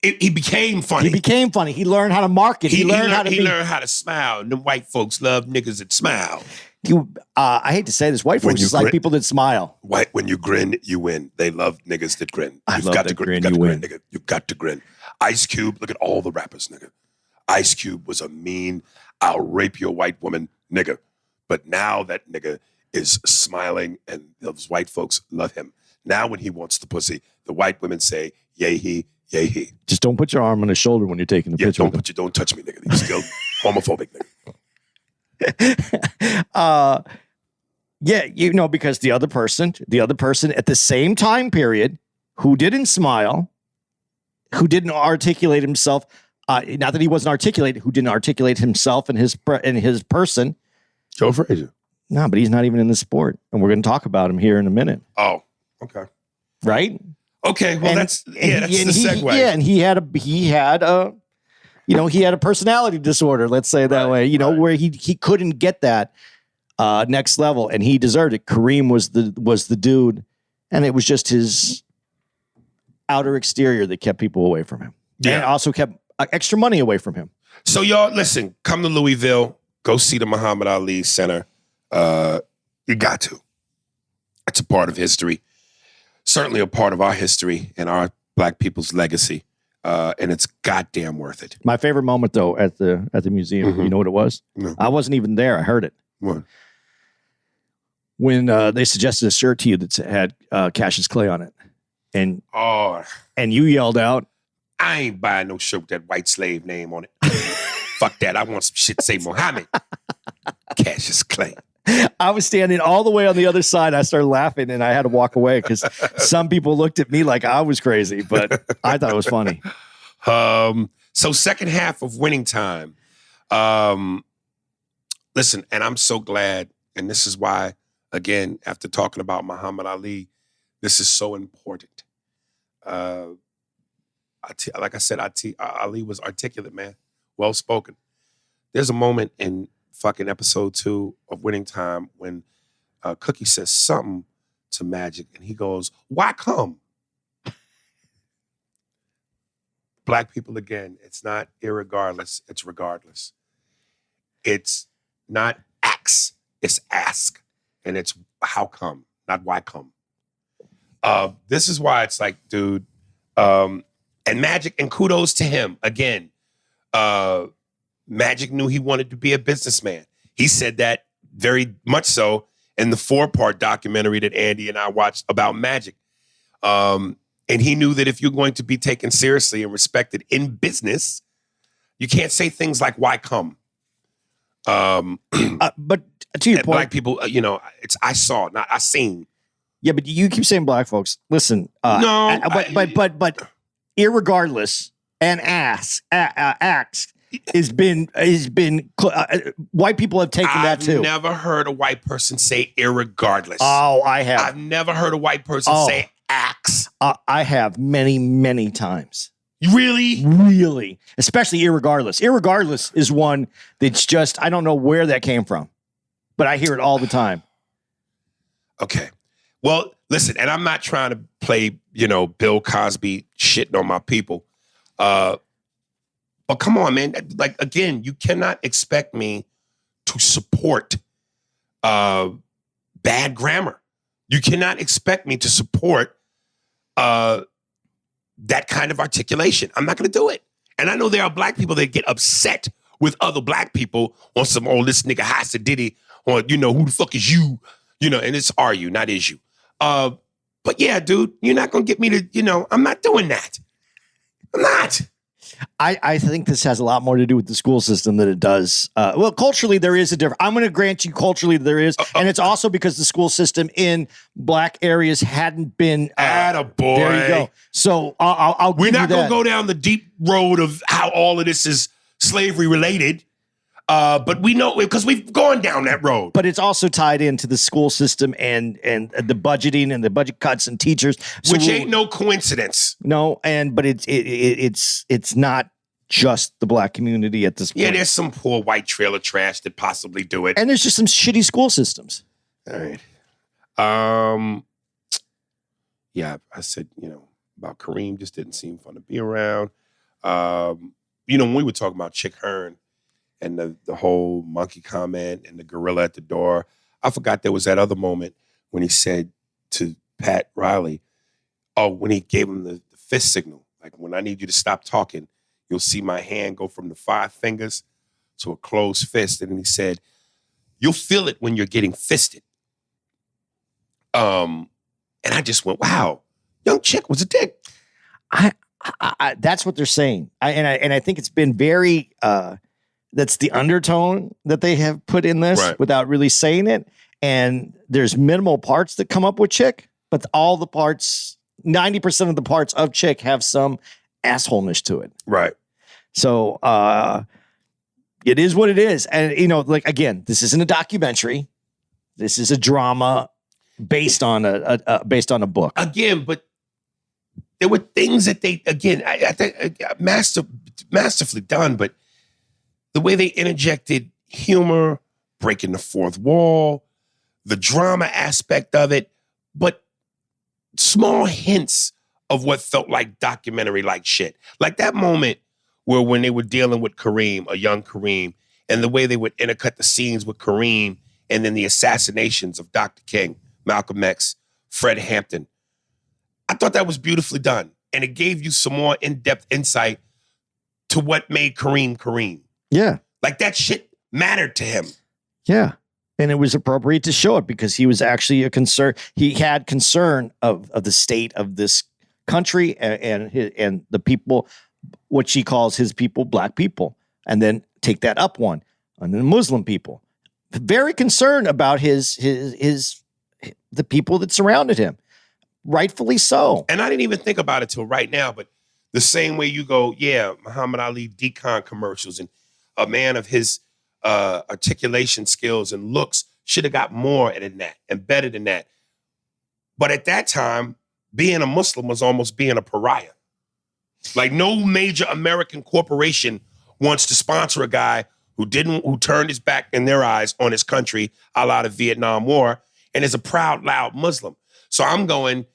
He became funny. He became funny. He learned how to market. He learned how to smile. And the white folks love niggas that smile. I hate to say this, white folks is like people that smile. When you grin, you win. They love niggas that grin. You've got to grin, you win. Nigga. You've got to grin. Ice Cube, look at all the rappers, nigga. Ice Cube was a mean, I'll rape your white woman, nigga. But now that nigga is smiling and those white folks love him. Now when he wants the pussy, the white women say, yay he, yay he. Just don't put your arm on his shoulder when you're taking the picture. Don't touch me, nigga. He's still homophobic, nigga. Because the other person at the same time period who didn't smile, who didn't articulate himself, not that he wasn't articulate, who didn't articulate himself and his person. Joe Frazier. No, but he's not even in the sport, and we're going to talk about him here in a minute. Oh, okay. Right? Okay, well that's the segue. Yeah, and he had a personality disorder, let's say it that way, where he couldn't get that next level, and he deserved it. Kareem was the dude, and it was just his outer exterior that kept people away from him. Yeah. And also kept extra money away from him. So y'all, listen, come to Louisville, go see the Muhammad Ali Center. You got to. It's a part of history. Certainly a part of our history and our black people's legacy. And it's goddamn worth it. My favorite moment, though, at the museum, you know what it was? No. I wasn't even there. I heard it. What? When they suggested a shirt to you that had Cassius Clay on it. And you yelled out, I ain't buying no shirt with that white slave name on it. Fuck that. I want some shit to say Muhammad. Cassius Clay. I was standing all the way on the other side. I started laughing and I had to walk away because some people looked at me like I was crazy, but I thought it was funny. So second half of Winning Time. Listen, and I'm so glad, and this is why, again, after talking about Muhammad Ali, this is so important. Like I said, Ali was articulate, man. Well spoken. There's a moment in fucking episode 2 of Winning Time when Cookie says something to Magic, and he goes, "Why come?" Black people, again, it's not irregardless, it's regardless. It's not ax, it's ask. And it's how come, not why come. This is why it's like, dude, and Magic, and kudos to him. Again, Magic knew he wanted to be a businessman. He said that very much so in the 4-part documentary that Andy and I watched about Magic. And he knew that if you're going to be taken seriously and respected in business, you can't say things like, why come? But to your point, black people, it's I saw, not I seen. Yeah, but you keep saying black folks. Listen, no, but irregardless and acts has been white people have taken that too. I've never heard a white person say irregardless. Oh, I have. I've never heard a white person say acts. I have many times. Really? Especially irregardless. Irregardless is one that's just, I don't know where that came from, but I hear it all the time. Okay. Well, listen, and I'm not trying to play, Bill Cosby shitting on my people. But come on, man. Like, again, you cannot expect me to support bad grammar. You cannot expect me to support that kind of articulation. I'm not going to do it. And I know there are black people that get upset with other black people on some, this nigga Hassa Diddy, or, who the fuck is you? And it's are you, not is you. But yeah, dude, you're not going to get me to, I'm not doing that. I'm not. I think this has a lot more to do with the school system than it does. Well, culturally, there is a difference. I'm going to grant you culturally there is. And it's also because the school system in black areas hadn't been. Attaboy. There you go. So I'll give you that. We're not going to go down the deep road of how all of this is slavery related. But we know because we've gone down that road. But it's also tied into the school system and the budgeting and the budget cuts and teachers, which ain't no coincidence. No, but it's not just the black community at this point. Yeah, there's some poor white trailer trash that possibly do it, and there's just some shitty school systems. All right. Yeah, I said about Kareem just didn't seem fun to be around. When we were talking about Chick Hearn. And the whole monkey comment and the gorilla at the door. I forgot there was that other moment when he said to Pat Riley, when he gave him the fist signal, like, when I need you to stop talking, you'll see my hand go from the 5 fingers to a closed fist. And then he said, you'll feel it when you're getting fisted. And I just went, wow, young Chick was a dick. I that's what they're saying. I think it's been very... that's the undertone that they have put in this without really saying it. And there's minimal parts that come up with Chick, but all the parts, 90% of the parts of Chick have some assholeness to it. Right. So it is what it is. And, again, this isn't a documentary. This is a drama based on a book. Again, but there were things that they, again, I think masterfully done, but the way they interjected humor, breaking the fourth wall, the drama aspect of it, but small hints of what felt like documentary-like shit. Like that moment where when they were dealing with Kareem, a young Kareem, and the way they would intercut the scenes with Kareem and then the assassinations of Dr. King, Malcolm X, Fred Hampton. I thought that was beautifully done. And it gave you some more in-depth insight to what made Kareem Kareem. Yeah. Like that shit mattered to him. Yeah. And it was appropriate to show it because he was actually a concern. He had concern of the state of this country and the people, what she calls his people, black people. And then take that up one. And then Muslim people. very concerned about the people that surrounded him. Rightfully so. And I didn't even think about it till right now, but the same way you go, Muhammad Ali decon commercials, and a man of his articulation skills and looks should have got more than that and better than that. But at that time, being a Muslim was almost being a pariah. Like, no major American corporation wants to sponsor a guy who turned his back in their eyes on his country, a la the Vietnam War, and is a proud, loud Muslim. So I'm going,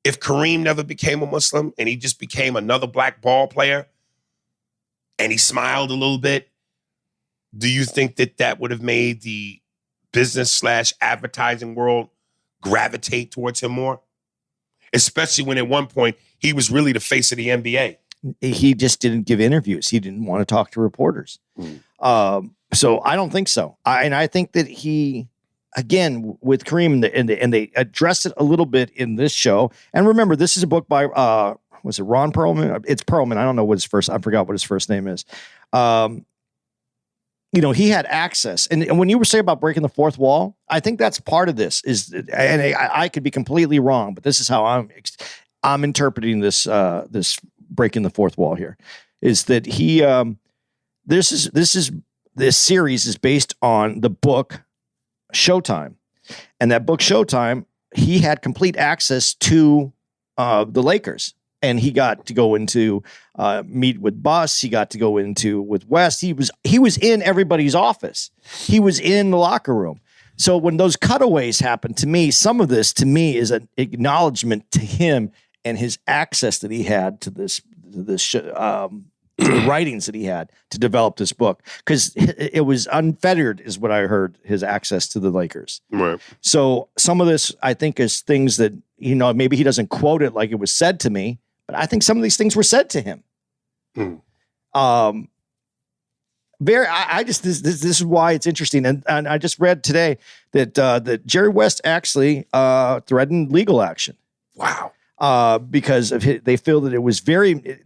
if Kareem never became a Muslim and he just became another black ball player and he smiled a little bit, do you think that would have made the business/advertising world gravitate towards him more? Especially when at one point he was really the face of the NBA. He just didn't give interviews. He didn't want to talk to reporters. So I don't think so. I think that he, again, with Kareem, and they addressed it a little bit in this show. And remember, this is a book by, was it Ron Perlman? It's Perlman. I don't know I forgot what his first name is. He had access. And when you were saying about breaking the fourth wall, I think that's part of this and I could be completely wrong, but this is how I'm interpreting this breaking the fourth wall here, is that he, this series is based on the book Showtime. And that book Showtime, he had complete access to the Lakers. And he got to go into meet with Buss. He got to go into with West. He was in everybody's office. He was in the locker room. So when those cutaways happen, to me, some of this to me is an acknowledgement to him and his access that he had to the writings that he had to develop this book, because it was unfettered, is what I heard, his access to the Lakers. Right. So some of this, I think, is things that, maybe he doesn't quote it like it was said to me, but I think some of these things were said to him. This is why it's interesting. And I just read today that Jerry West actually threatened legal action. Wow. Because of they feel that it was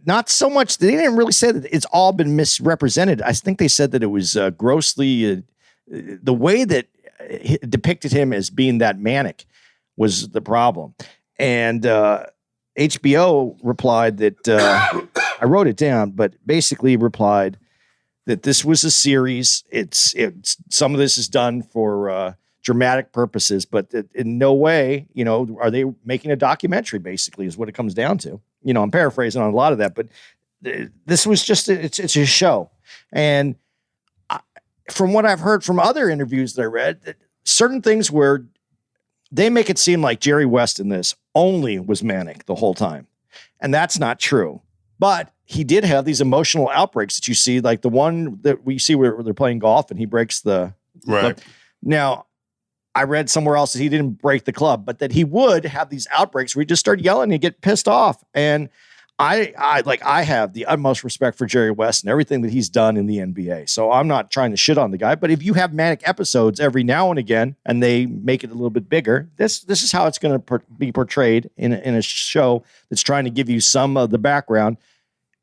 not so much, they didn't really say that it's all been misrepresented. I think they said that it was grossly, the way that it depicted him as being that manic was the problem. And HBO replied that, I wrote it down, but basically replied that this was a series. It's some of this is done for dramatic purposes, but in no way, are they making a documentary, basically, is what it comes down to. I'm paraphrasing on a lot of that, but this was just, it's a show. And from what I've heard from other interviews that I read, certain things where they make it seem like Jerry West in this only was manic the whole time. And that's not true. But he did have these emotional outbreaks that you see, like the one that we see where they're playing golf and he breaks the right. Now, I read somewhere else that he didn't break the club, but that he would have these outbreaks where he just started yelling and get pissed off. And I have the utmost respect for Jerry West and everything that he's done in the NBA. So I'm not trying to shit on the guy, but if you have manic episodes every now and again and they make it a little bit bigger, this is how it's going to be portrayed in a show that's trying to give you some of the background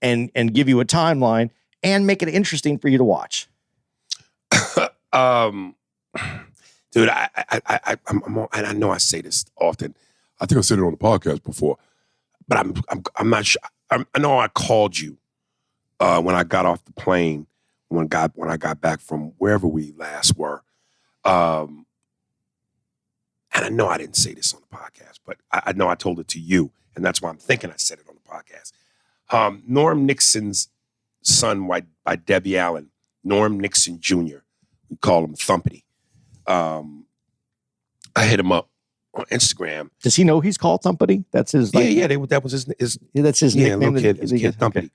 and give you a timeline and make it interesting for you to watch. Dude, I know I say this often. I think I said it on the podcast before, but I'm not sure. I know I called you when I got off the plane when I got back from wherever we last were, and I know I didn't say this on the podcast, but I know I told it to you, and that's why I'm thinking I said it on the podcast. Norm Nixon's son, by Debbie Allen, Norm Nixon Jr. We call him Thumpity. I hit him up on Instagram. Does he know he's called Thumpity? That's his. That was his. That's his nickname. Little kid, his kid Thumpity.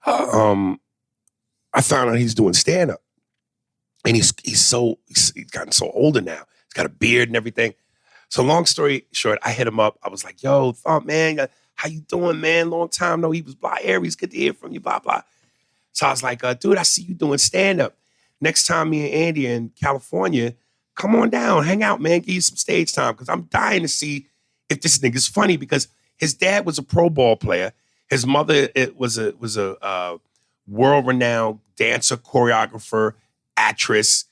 Okay. I found out he's doing stand up, and he's gotten so older now. He's got a beard and everything. So long story short, I hit him up. I was like, "Yo, Thump, man, how you doing, man? Long time no." He was blah, Aries, good to hear from you, blah blah. So I was like, "Dude, I see you doing stand up. Next time me and Andy are in California, come on down, hang out, man, give you some stage time, because I'm dying to see if this nigga's funny." Because his dad was a pro ball player. His mother was a world-renowned dancer, choreographer, actress.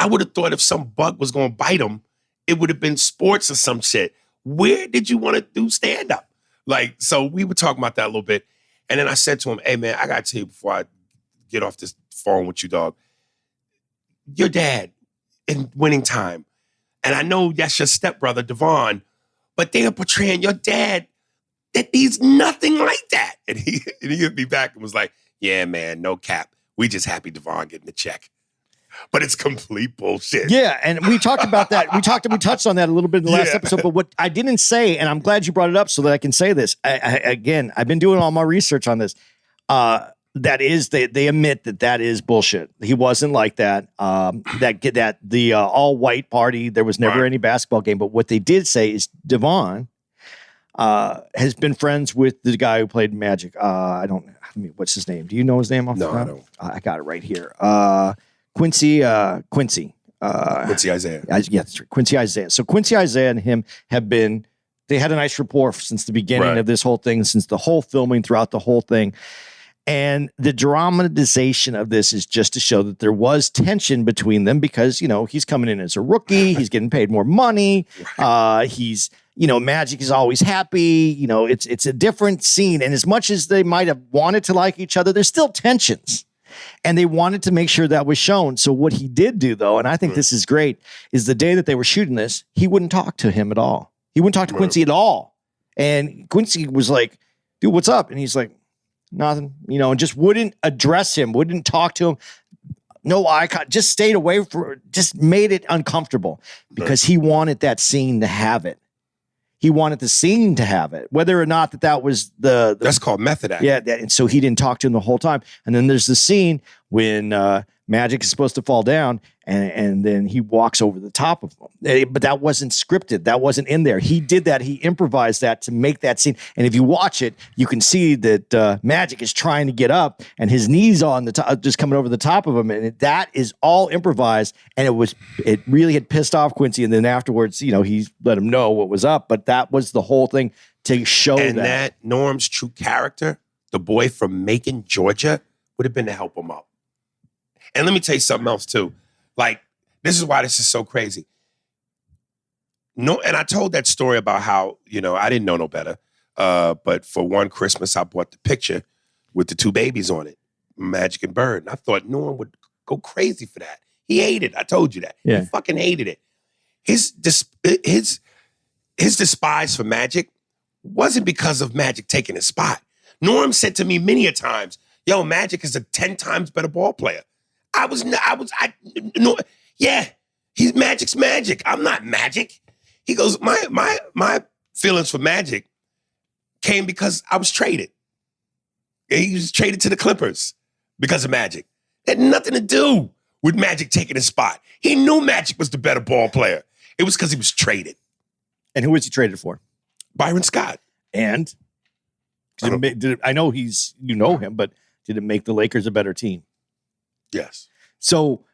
I would have thought if some bug was going to bite him, it would have been sports or some shit. Where did you want to do stand-up? Like, so we were talking about that a little bit. And then I said to him, hey, man, I got to tell you before I get off this phone with you, dog. Your dad in Winning Time, and I know that's your stepbrother, Devon, but they are portraying your dad that he's nothing like that. And he hit me back and was like, yeah, man, no cap. We just happy Devon getting the check. But it's complete bullshit. Yeah, and we talked about that. We touched on that a little bit in the last episode. But what I didn't say, and I'm glad you brought it up so that I can say this. Again, I've been doing all my research on this. That is, they admit that is bullshit. He wasn't like that. The all white party. There was never any basketball game. But what they did say is Devon has been friends with the guy who played Magic. What's his name? Do you know his name? No, I don't. I got it right here. Quincy Isaiah. Yeah, that's right. Quincy Isaiah. So Quincy Isaiah and him they had a nice rapport since the beginning of this whole thing, since the whole filming throughout the whole thing. And the dramatization of this is just to show that there was tension between them because, he's coming in as a rookie. He's getting paid more money. He's, Magic is always happy. It's a different scene. And as much as they might have wanted to like each other, there's still tensions. And they wanted to make sure that was shown. So what he did do, though, and I think this is great, is the day that they were shooting this, he wouldn't talk to him at all. He wouldn't talk to Quincy at all. And Quincy was like, dude, what's up? And he's like, nothing, and just wouldn't address him, wouldn't talk to him. No eye contact, just stayed away just made it uncomfortable because he wanted that scene to have it. He wanted the scene to have it, whether or not that was the that's called method acting. Yeah, and so he didn't talk to him the whole time. And then there's the scene when Magic is supposed to fall down, and then he walks over the top of him. But that wasn't scripted. That wasn't in there. He did that. He improvised that to make that scene. And if you watch it, you can see that Magic is trying to get up, and his knees on the top, just coming over the top of him. And that is all improvised. And it really had pissed off Quincy. And then afterwards, he let him know what was up. But that was the whole thing to show and that Norm's true character, the boy from Macon, Georgia, would have been to help him up. And let me tell you something else too. Like, this is why this is so crazy. And I told that story about how, I didn't know no better. But for one Christmas, I bought the picture with the two babies on it, Magic and Bird. And I thought Norm would go crazy for that. He hated it. I told you that. Yeah. He fucking hated it. His despise for Magic wasn't because of Magic taking his spot. Norm said to me many a times, yo, Magic is a 10 times better ball player. He's Magic's Magic. I'm not Magic. He goes, my feelings for Magic came because I was traded. He was traded to the Clippers because of Magic. It had nothing to do with Magic taking his spot. He knew Magic was the better ball player. It was because he was traded. And who was he traded for? Byron Scott. And I know you know him, but did it make the Lakers a better team? Yes. So,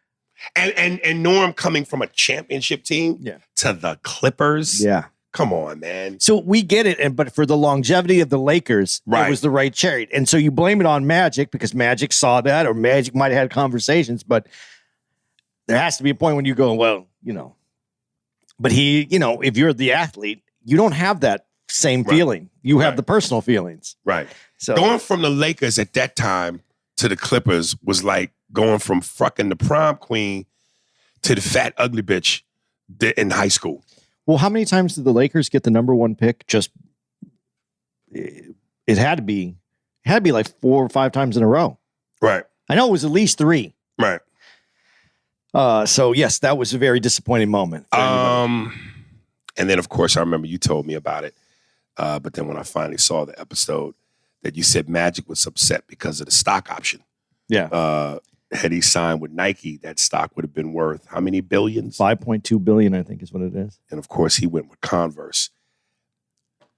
and Norm coming from a championship team to the Clippers. Yeah. Come on, man. So we get it, but for the longevity of the Lakers, it was the right trade. And so you blame it on Magic because Magic saw that, or Magic might have had conversations, but there has to be a point when you go, well, but he, if you're the athlete, you don't have that same feeling. You have the personal feelings. Right. So going from the Lakers at that time to the Clippers was like going from fucking the prom queen to the fat ugly bitch in high school. Well, how many times did the Lakers get the number one pick? Just it had to be like 4 or 5 times in a row. Right. I know it was at least 3. Right. So yes, that was a very disappointing moment. And then of course I remember you told me about it. But then when I finally saw the episode that you said Magic was upset because of the stock option. Yeah. Had he signed with Nike, that stock would have been worth how many billions? 5.2 billion, I think is what it is. And of course he went with Converse.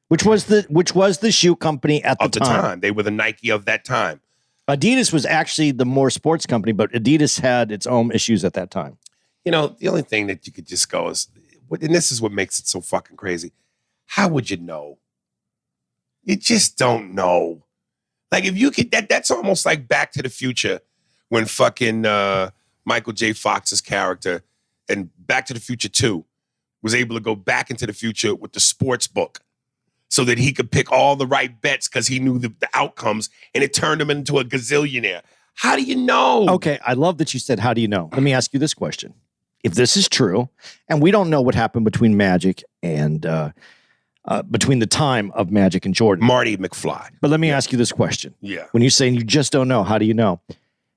Which was the shoe company at the time. They were the Nike of that time. Adidas was actually the more sports company, but Adidas had its own issues at that time. The only thing that you could just go is, and this is what makes it so fucking crazy. How would you know? You just don't know. Like if you could, that's almost like Back to the Future when fucking Michael J. Fox's character and Back to the Future 2 was able to go back into the future with the sports book so that he could pick all the right bets because he knew the outcomes, and it turned him into a gazillionaire. How do you know? Okay, I love that you said, how do you know? Let me ask you this question. If this is true, and we don't know what happened between Magic and between the time of Magic and Jordan. Marty McFly. But let me ask you this question. Yeah. When you're saying you just don't know, how do you know?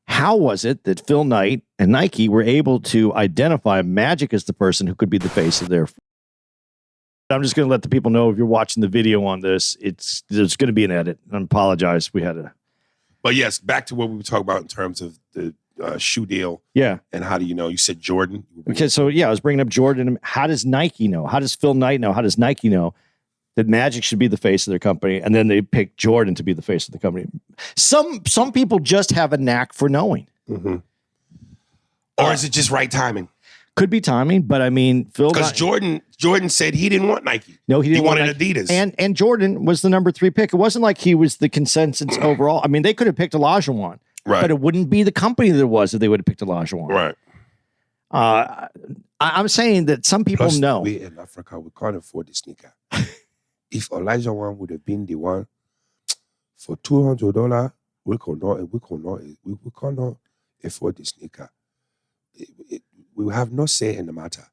How was it that Phil Knight and Nike were able to identify Magic as the person who could be the face of their... I'm just going to let the people know if you're watching the video on this, there's going to be an edit. I apologize. We had a... But yes, back to what we were talking about in terms of the shoe deal. Yeah. And how do you know? You said Jordan. Okay, so yeah, I was bringing up Jordan. How does Nike know? How does Phil Knight know? How does Nike know that Magic should be the face of their company? And then they pick Jordan to be the face of the company. Some people just have a knack for knowing. Mm-hmm. Or is it just right timing? Could be timing, but I mean, Phil... Because Jordan said he didn't want Nike. No, he didn't want wanted Nike. Adidas. And Jordan was the number 3 pick. It wasn't like he was the consensus overall. I mean, they could have picked Olajuwon, right. but it wouldn't be the company that it was if they would have picked Olajuwon. Right. I'm saying that some people Plus, know. we in Africa, we can't afford the sneaker. If Olajuwon would have been the one for $200, we cannot afford the sneaker. We have no say in the matter.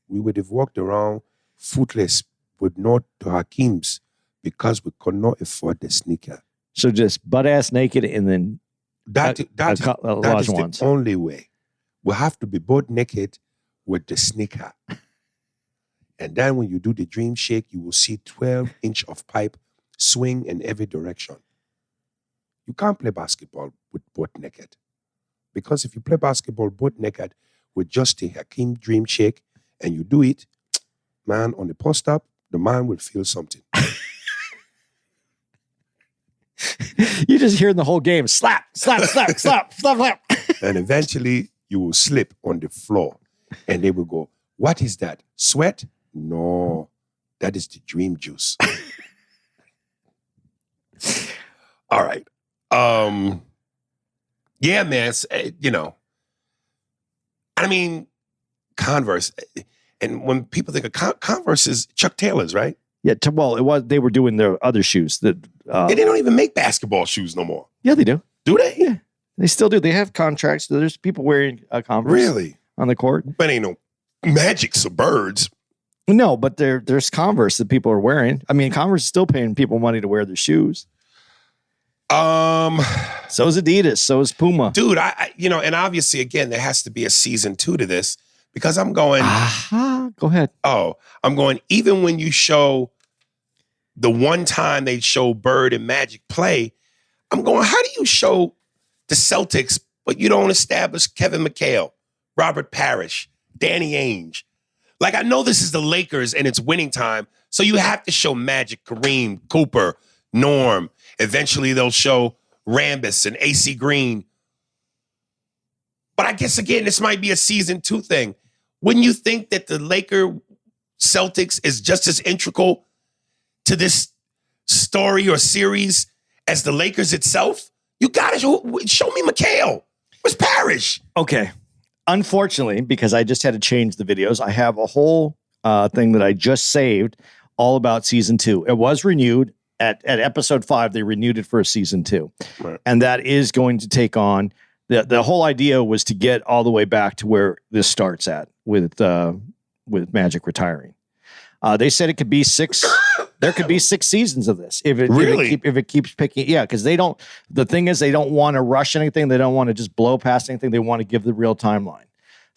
We would have walked around footless, but not to Hakim's, because we could not afford the sneaker. So just butt ass naked and then That is the only way. We have to be both naked with the sneaker. And then when you do the dream shake, you will see 12-inch of pipe swing in every direction. You can't play basketball with both naked. Because if you play basketball both naked with just the Hakeem dream shake and you do it, man, on the post-up, the man will feel something. You just hear in the whole game, slap, slap, slap, slap, slap, slap. And eventually you will slip on the floor and they will go, what is that? Sweat? No, that is the dream juice. All right. Yeah, man. I mean, Converse. And when people think of Converse is Chuck Taylor's, right? Yeah, they were doing their other shoes that they don't even make basketball shoes no more. Yeah, they do. Do they? Yeah, they still do. They have contracts. There's people wearing Converse really on the court. But ain't no Magics or Birds. No, but there's Converse that people are wearing. I mean, Converse is still paying people money to wear their shoes. So is Adidas. So is Puma. Dude, I and obviously, again, there has to be a season 2 to this because I'm going. Go ahead. Oh, I'm going. Even when you show the one time they show Bird and Magic play, I'm going. How do you show the Celtics, but you don't establish Kevin McHale, Robert Parrish, Danny Ainge? Like, I know this is the Lakers and it's winning time, so you have to show Magic, Kareem, Cooper, Norm. Eventually, they'll show Rambis and AC Green. But I guess, again, this might be a season 2 thing. Wouldn't you think that the Laker Celtics is just as integral to this story or series as the Lakers itself? You got to show me McHale. Where's Parrish? Okay. Unfortunately, because I just had to change the videos, I have a whole thing that I just saved all about season 2. It was renewed. At episode 5, they renewed it for a season 2. Right. And that is going to take on the whole idea was to get all the way back to where this starts at with Magic retiring. They said it could be 6. There could be 6 seasons of this if it keeps picking. Yeah, because the thing is, they don't want to rush anything. They don't want to just blow past anything. They want to give the real timeline.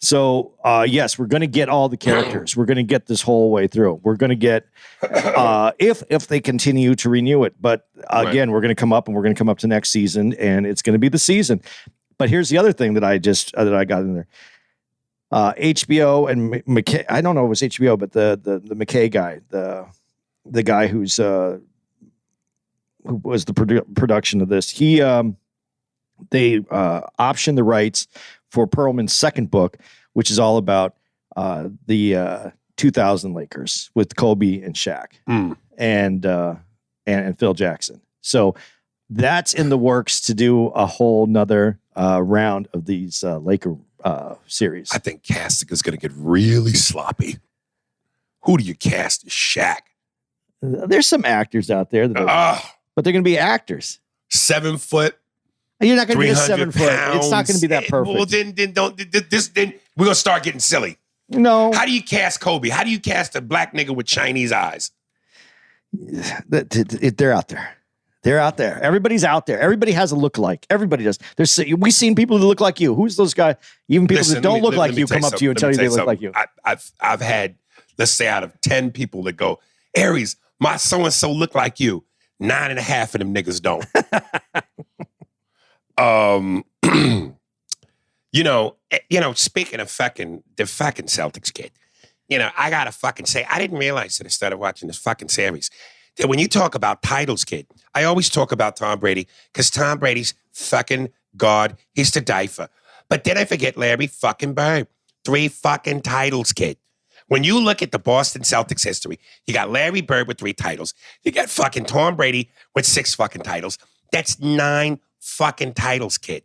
So, yes, we're going to get all the characters. We're going to get this whole way through. We're going to get, if they continue to renew it. But again, we're going to come up to next season, and it's going to be the season. But here's the other thing that I got in there. HBO and McKay, I don't know if it was HBO, but the McKay guy, the guy who was the production of this, they optioned the rights for Perlman's second book, which is all about the 2000 Lakers with Kobe and Shaq and Phil Jackson. So that's in the works to do a whole nother round of these Laker series. I think casting is going to get really sloppy. Who do you cast as Shaq? There's some actors out there, but they're going to be actors. 7 foot. You're not going to be a 300 7 foot. It's not going to be that perfect. Well, then we're going to start getting silly. No. How do you cast Kobe? How do you cast a black nigga with Chinese eyes? They're out there. They're out there. Everybody's out there. Everybody has a look-alike. Everybody does. We've seen people that look like you. Who's those guys? Even people that don't look like you come up to you and tell you they look like you. I've had, let's say, out of 10 people that go, Aries, my so-and-so look like you. 9.5 of them niggas don't. Speaking of the fucking Celtics kid, I gotta fucking say, I didn't realize that I started watching this fucking series, that when you talk about titles, kid, I always talk about Tom Brady, because Tom Brady's fucking God, he's to die for. But then I forget Larry fucking Bird. 3 fucking titles, kid. When you look at the Boston Celtics history, you got Larry Bird with 3 titles. You got fucking Tom Brady with 6 fucking titles. That's 9 fucking titles, kid.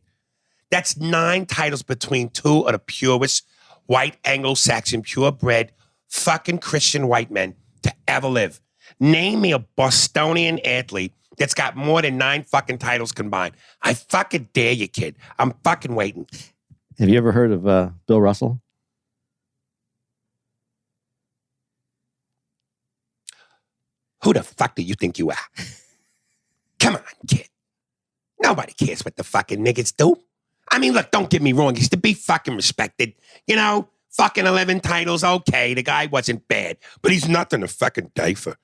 That's 9 titles between 2 of the purest white Anglo-Saxon, purebred, fucking Christian white men to ever live. Name me a Bostonian athlete that's got more than 9 fucking titles combined. I fucking dare you, kid. I'm fucking waiting. Have you ever heard of Bill Russell? Who the fuck do you think you are? Come on, kid. Nobody cares what the fucking niggas do. I mean, look, don't get me wrong. He's to be fucking respected. Fucking 11 titles, okay. The guy wasn't bad, but he's nothing to fucking die for.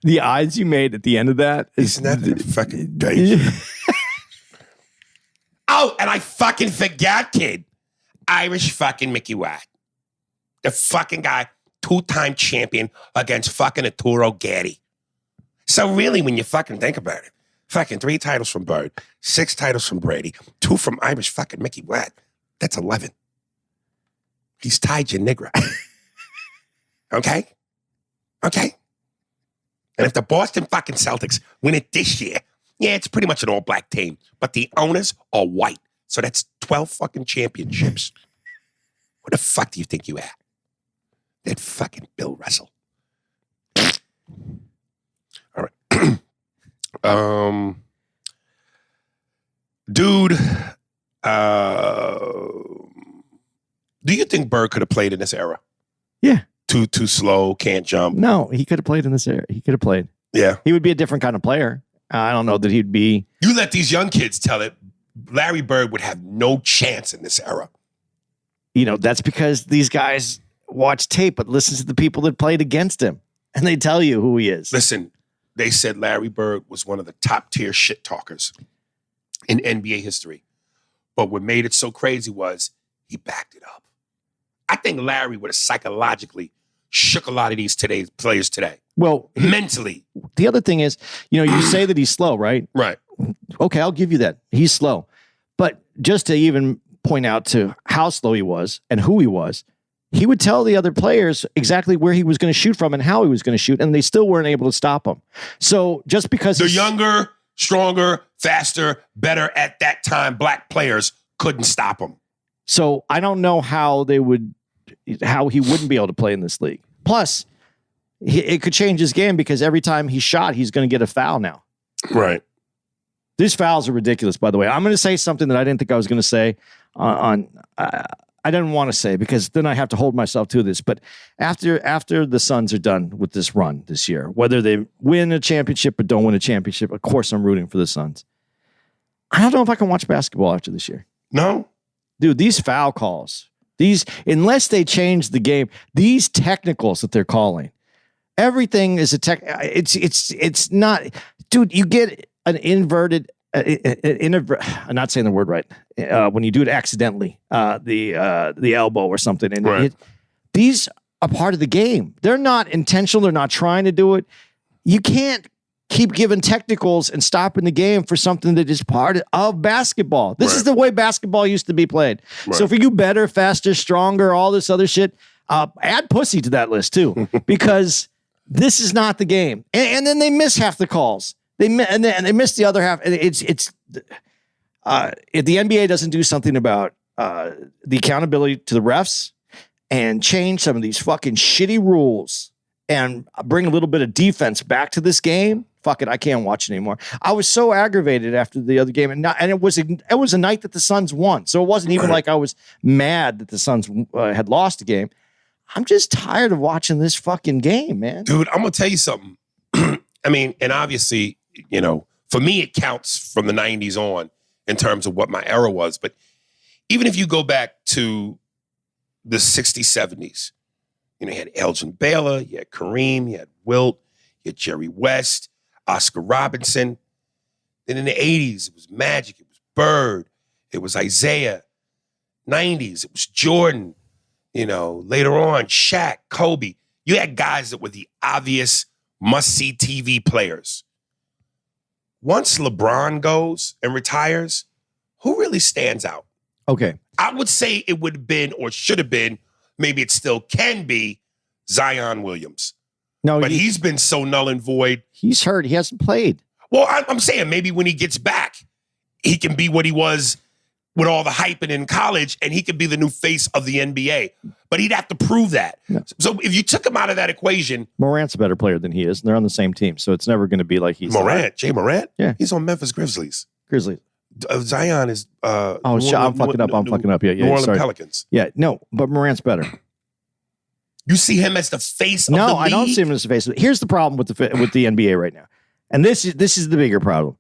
The eyes you made at the end of that is nothing to fucking die for. Oh, and I fucking forgot, kid. Irish fucking Mickey White. The fucking guy, 2-time champion against fucking Arturo Gatti. So really, when you fucking think about it, fucking 3 titles from Bird, 6 titles from Brady, 2 from Irish fucking Mickey White. That's 11. He's tied your nigger. Okay? And if the Boston fucking Celtics win it this year, yeah, it's pretty much an all-black team, but the owners are white. So that's 12 fucking championships. What the fuck do you think you are? That fucking Bill Russell. All right. Dude, do you think Bird could have played in this era? Yeah. Too slow, can't jump. No, he could have played in this era. He could have played. Yeah. He would be a different kind of player. I don't know that he'd be. You let these young kids tell it. Larry Bird would have no chance in this era. That's because these guys watch tape, but listen to the people that played against him, and they tell you who he is. Listen, they said Larry Bird was one of the top tier shit talkers in NBA history. But what made it so crazy was he backed it up. I think Larry would have psychologically shook a lot of these players today. Well, mentally. The other thing is, you say that he's slow, right? Right. Okay, I'll give you that. He's slow. But just to even point out to how slow he was and who he was, he would tell the other players exactly where he was going to shoot from and how he was going to shoot, and they still weren't able to stop him. So just because the younger, stronger, faster, better at that time black players couldn't stop him. So I don't know how he wouldn't be able to play in this league. Plus, it could change his game because every time he shot, he's going to get a foul now. Right. These fouls are ridiculous, by the way. I'm going to say something that I didn't think I was going to say I didn't want to say because then I have to hold myself to this. But after the Suns are done with this run this year, whether they win a championship or don't win a championship, of course I'm rooting for the Suns. I don't know if I can watch basketball after this year. No. Dude, these foul calls, unless they change the game, these technicals that they're calling, everything is a tech. It's not, dude. You get an inverted. I'm not saying the word right. When you do it accidentally, the elbow or something, and right. These are part of the game. They're not intentional. They're not trying to do it. You can't keep giving technicals and stopping the game for something that is part of basketball. This is the way basketball used to be played. Right. So for you better, faster, stronger, all this other shit, add pussy to that list too, because This is not the game. And then they miss half the calls. They miss the other half. If the NBA doesn't do something about the accountability to the refs and change some of these fucking shitty rules and bring a little bit of defense back to this game, fuck it, I can't watch it anymore. I was so aggravated after the other game, and it was a night that the Suns won, so it wasn't even like I was mad that the Suns had lost the game. I'm just tired of watching this fucking game, man. Dude, I'm gonna tell you something. I mean, and obviously, you know, for me, it counts from the 90s on in terms of what my era was. But even if you go back to the 60s, 70s, you know, you had Elgin Baylor, you had Kareem, you had Wilt, you had Jerry West, Oscar Robinson. Then in the 80s, it was Magic, it was Bird, it was Isaiah. 90s, it was Jordan. You know, later on, Shaq, Kobe. You had guys that were the obvious must-see TV players. Once LeBron goes and retires, who really stands out? Okay. I would say it would have been, or should have been, maybe it still can be, Zion Williams. No, But he's been so null and void. He's hurt. He hasn't played. Well, I'm saying maybe when he gets back, he can be what he was with all the hyping in college, and he could be the new face of the NBA. But he'd have to prove that. Yeah. So if you took him out of that equation... Morant's a better player than he is, and they're on the same team, so it's never going to be like he's... Jay Morant? Yeah. He's on Memphis Grizzlies. Zion is... I'm fucking up. Yeah, New Orleans sorry. Pelicans. Yeah, no, but Morant's better. You see him as the face of the league? No, I don't see him as the face. Here's the problem with the NBA right now, and this is the bigger problem.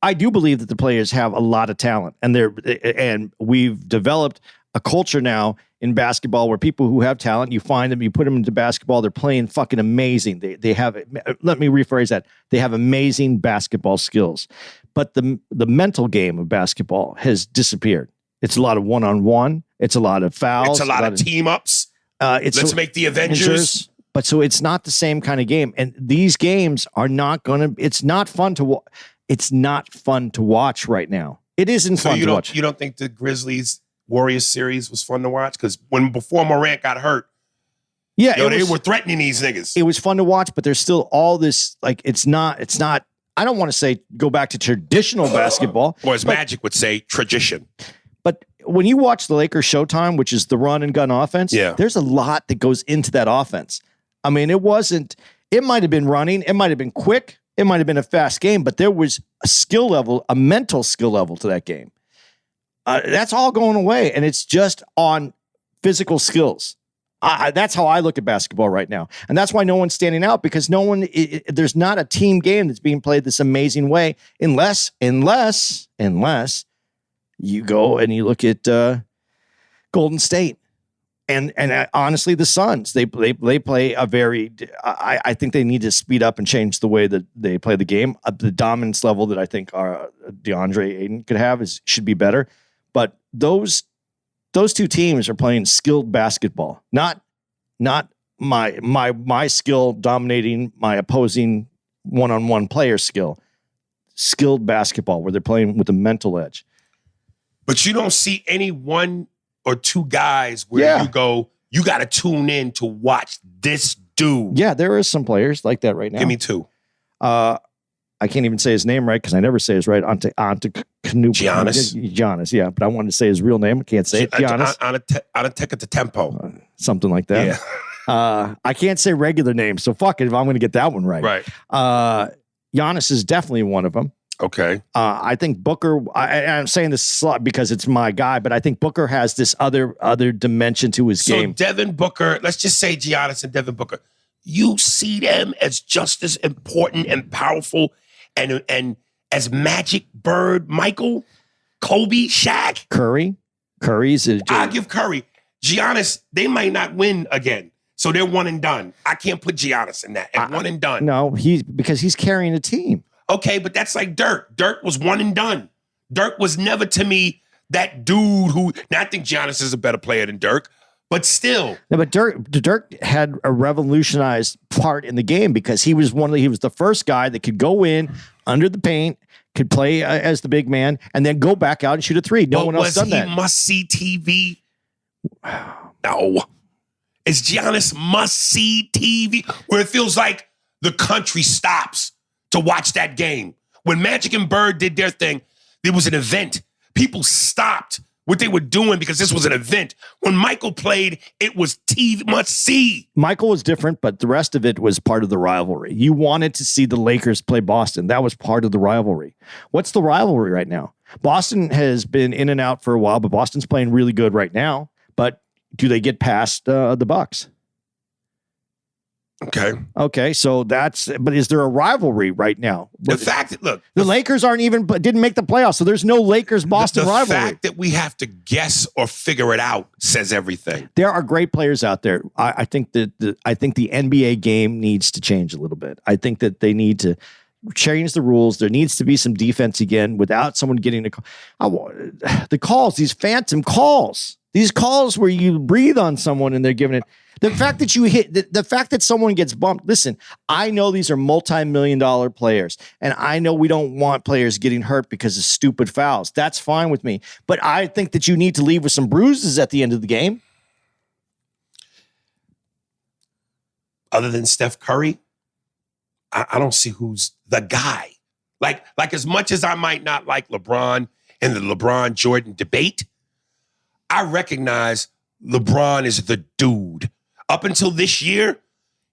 I do believe that the players have a lot of talent, and we've developed a culture now in basketball where people who have talent, you find them, you put them into basketball, they're playing fucking amazing. They have, let me rephrase that. They have amazing basketball skills, but the mental game of basketball has disappeared. It's a lot of one-on-one. It's a lot of fouls. It's a lot of team ups. Let's make the Avengers. But so it's not the same kind of game. And these games are not going to, it's not fun to watch. It's not fun to watch right now. It isn't fun to watch. You don't think the Grizzlies Warriors series was fun to watch? Because before Morant got hurt, they were threatening these niggas. It was fun to watch, but there's still all this, like, it's not, I don't want to say go back to traditional basketball. Or as Magic would say, tradition. But when you watch the Lakers Showtime, which is the run and gun offense, there's a lot that goes into that offense. I mean, it might have been running, it might have been quick, it might have been a fast game, but there was a skill level, a mental skill level to that game. That's all going away, and it's just on physical skills. That's how I look at basketball right now. And that's why no one's standing out, because there's not a team game that's being played this amazing way unless you go and you look at Golden State. And honestly, the Suns, they play a very, I think they need to speed up and change the way that they play the game. The dominance level that I think DeAndre Ayton could have should be better. But those two teams are playing skilled basketball, not my skill dominating my opposing one-on-one player skill. Skilled basketball where they're playing with a mental edge. But you don't see any one or two guys where you go, you got to tune in to watch this dude. Yeah, there are some players like that right now. Give me two. I can't even say his name right because I never say his right. Giannis, yeah. But I wanted to say his real name. I can't say it. Giannis. Tempo. Something like that. Yeah. I can't say regular names, so fuck it if I'm going to get that one right. Right. Giannis is definitely one of them. Okay. I think Booker, I'm saying this because it's my guy, but I think Booker has this other dimension to his game. So Devin Booker, let's just say Giannis and Devin Booker, you see them as just as important and powerful and as Magic, Bird, Michael, Kobe, Shaq. Curry's I'll give Curry. Giannis, they might not win again. So they're one and done. I can't put Giannis in that. One and done. No, because he's carrying a team. Okay, but that's like Dirk. Dirk was one and done. Dirk was never, to me, that dude who... Now, I think Giannis is a better player than Dirk, but still. No, but Dirk had a revolutionized part in the game because he was the first guy that could go in under the paint, could play as the big man, and then go back out and shoot a three. No one else done that. Was he must-see TV? No. Is Giannis must-see TV where it feels like the country stops to watch that game? When Magic and Bird did their thing, there was an event. People stopped what they were doing because this was an event. When Michael played, it was TV must-see. Michael was different, but the rest of it was part of the rivalry. You wanted to see the Lakers play Boston. That was part of the rivalry. What's the rivalry right now? Boston has been in and out for a while, but Boston's playing really good right now. But do they get past the Bucks? Okay. So but is there a rivalry right now? The fact that, look, the Lakers didn't make the playoffs, so there's no Lakers-Boston rivalry. The fact that we have to guess or figure it out says everything. There are great players out there. I think that the NBA game needs to change a little bit. I think that they need to change the rules. There needs to be some defense again without someone getting the calls, these phantom calls. These calls where you breathe on someone and they're giving it. The fact that you hit, the fact that someone gets bumped. Listen, I know these are multi-million-dollar players, and I know we don't want players getting hurt because of stupid fouls. That's fine with me. But I think that you need to leave with some bruises at the end of the game. Other than Steph Curry, I don't see who's the guy. Like as much as I might not like LeBron in the LeBron-Jordan debate, I recognize LeBron is the dude. Up until this year,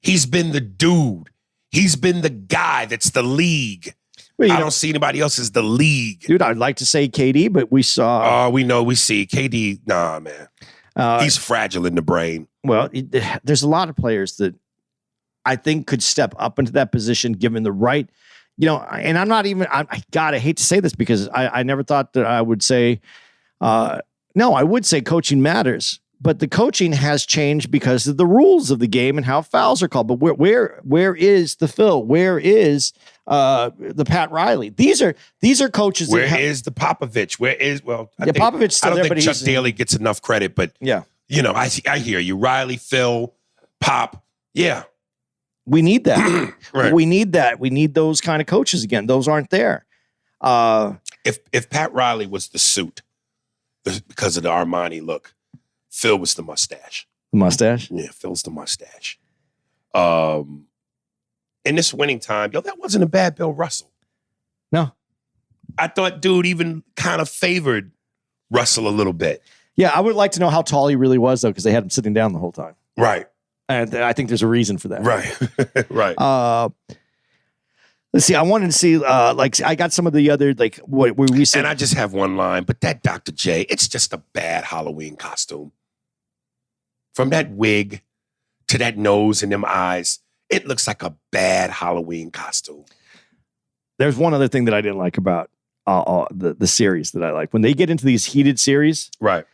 he's been the dude. He's been the guy that's the league. Well, I don't see anybody else as the league. Dude, I'd like to say KD, but we saw... we see. KD, nah, man. He's fragile in the brain. Well, there's a lot of players that I think could step up into that position given the right... and I'm not even... I hate to say this because I never thought that I would say... no, I would say coaching matters, but the coaching has changed because of the rules of the game and how fouls are called. But where is the Phil? Where is the Pat Riley? These are coaches. Where is the Popovich? Popovich still I don't there, think but Chuck Daly gets enough credit. But yeah, I hear you, Riley, Phil, Pop. Yeah, we need that. Right. We need that. We need those kind of coaches again. Those aren't there. If Pat Riley was the suit. Because of the Armani look, Phil was the mustache. The mustache? Yeah, Phil's the mustache. In this winning time, that wasn't a bad Bill Russell. No. I thought dude even kind of favored Russell a little bit. Yeah, I would like to know how tall he really was, though, because they had him sitting down the whole time. Right. And I think there's a reason for that. Right. Right. Let's see. I wanted to see, I got some of the other, where we said. And I just have one line, but that Dr. J, it's just a bad Halloween costume. From that wig to that nose and them eyes, it looks like a bad Halloween costume. There's one other thing that I didn't like about the series that I like. When they get into these heated series, right?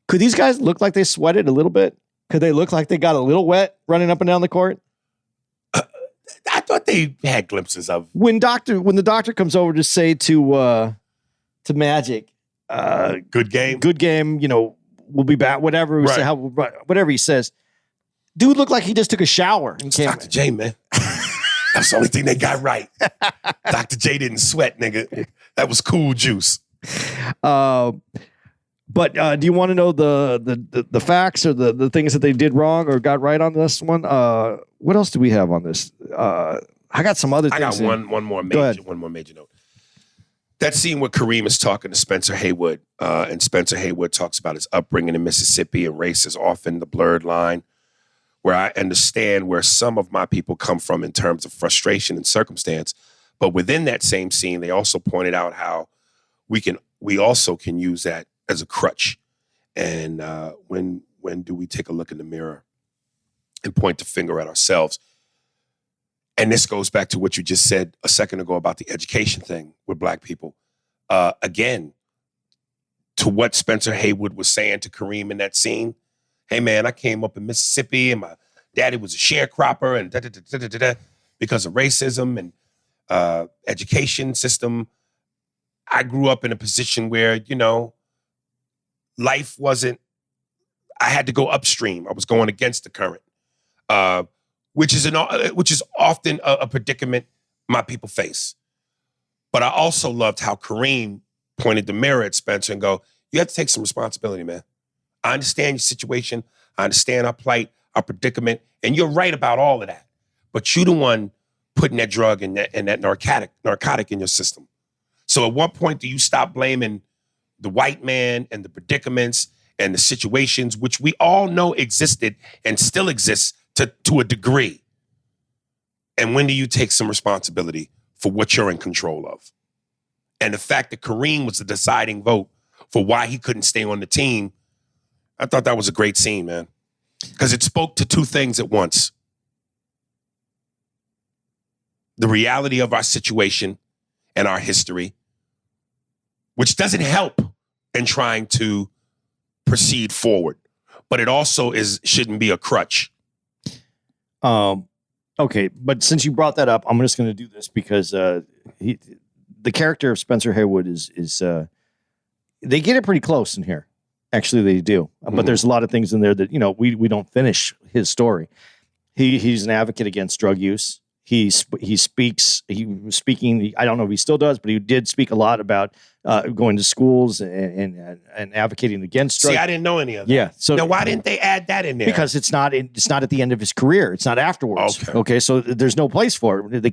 Could these guys look like they sweated a little bit? Could they look like they got a little wet running up and down the court? I thought they had glimpses of when the doctor comes over to say to Magic, good game. We'll be back. Whatever whatever he says, dude looked like he just took a shower. And came Dr. J, man. That's the only thing they got right. Dr. J didn't sweat, nigga. That was cool juice. But do you want to know the facts or the things that they did wrong or got right on this one? What else do we have on this? I got some other things. I got one more major note. That scene where Kareem is talking to Spencer Haywood, and Spencer Haywood talks about his upbringing in Mississippi, and race is often the blurred line, where I understand where some of my people come from in terms of frustration and circumstance. But within that same scene, they also pointed out how we also can use that as a crutch. And when do we take a look in the mirror and point the finger at ourselves? And this goes back to what you just said a second ago about the education thing with Black people. Again, to what Spencer Haywood was saying to Kareem in that scene. Hey, man, I came up in Mississippi and my daddy was a sharecropper and because of racism and education system. I grew up in a position where, life wasn't, I had to go upstream. I was going against the current, which is often a predicament my people face. But I also loved how Kareem pointed the mirror at Spencer and go, you have to take some responsibility, man. I understand your situation. I understand our plight. a predicament, and you're right about all of that. But you the one putting that drug and that narcotic in your system. So at what point do you stop blaming the white man and the predicaments and the situations, which we all know existed and still exists to a degree? And when do you take some responsibility for what you're in control of? And the fact that Kareem was the deciding vote for why he couldn't stay on the team, I thought that was a great scene, man. Because it spoke to two things at once. The reality of our situation and our history, which doesn't help in trying to proceed forward, but it also shouldn't be a crutch. Okay, but since you brought that up, I'm just going to do this because the character of Spencer Haywood is they get it pretty close in here. Actually, they do. But there's a lot of things in there that, we don't finish his story. He's an advocate against drug use. He was speaking, I don't know if he still does, but he did speak a lot about going to schools and advocating against drugs. See, I didn't know any of that. Yeah. So now, why didn't they add that in there? Because it's not at the end of his career. It's not afterwards. Okay. So there's no place for it. They